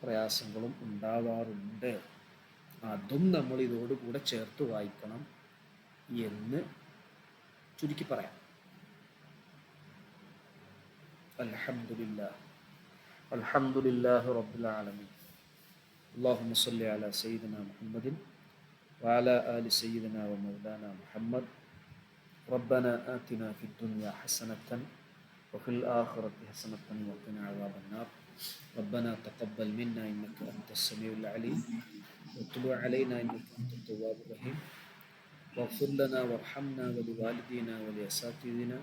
പ്രയാസങ്ങളും ഉണ്ടാവാറുണ്ട്. അതും നമ്മൾ ഇതോടുകൂടെ ചേർത്ത് വായിക്കണം എന്ന് ചുരുക്കി പറയാം. അൽഹംദുലില്ലാഹി റബ്ബിൽ ആലമീൻ. അല്ലാഹുമ്മ സ്വല്ലി അലാ സയ്യിദിനാ മുഹമ്മദിൻ വഅലാ ആലി സയ്യിദിനാ വമൗലാനാ മുഹമ്മദ്. റബ്ബനാ ആതിനാ ഫിദ്ദുനിയാ ഹസനത്തൻ വഫിൽ ആഖിറതി ഹസനത്തൻ വഖിനാ അദാബന്നാർ. ربنا تقبل منا إنك أنت السميع العليم وتب علينا إنك أنت التواب الرحيم واغفر لنا وارحمنا ولوالدينا ولأساتذتنا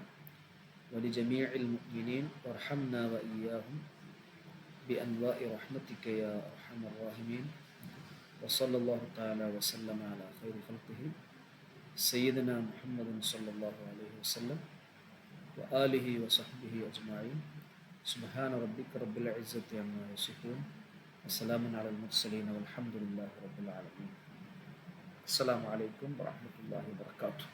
ولجميع المؤمنين وارحمنا وإياهم بأنواع رحمتك يا أرحم الراحمين. وصلى الله تعالى وسلم على خير خلقه سيدنا محمد صلى الله عليه وسلم وآله وصحبه أجمعين. سبحان ربك رب العزة عما يصفون وسلام على المرسلين والحمد لله رب العالمين. السلام عليكم ورحمة الله وبركاته.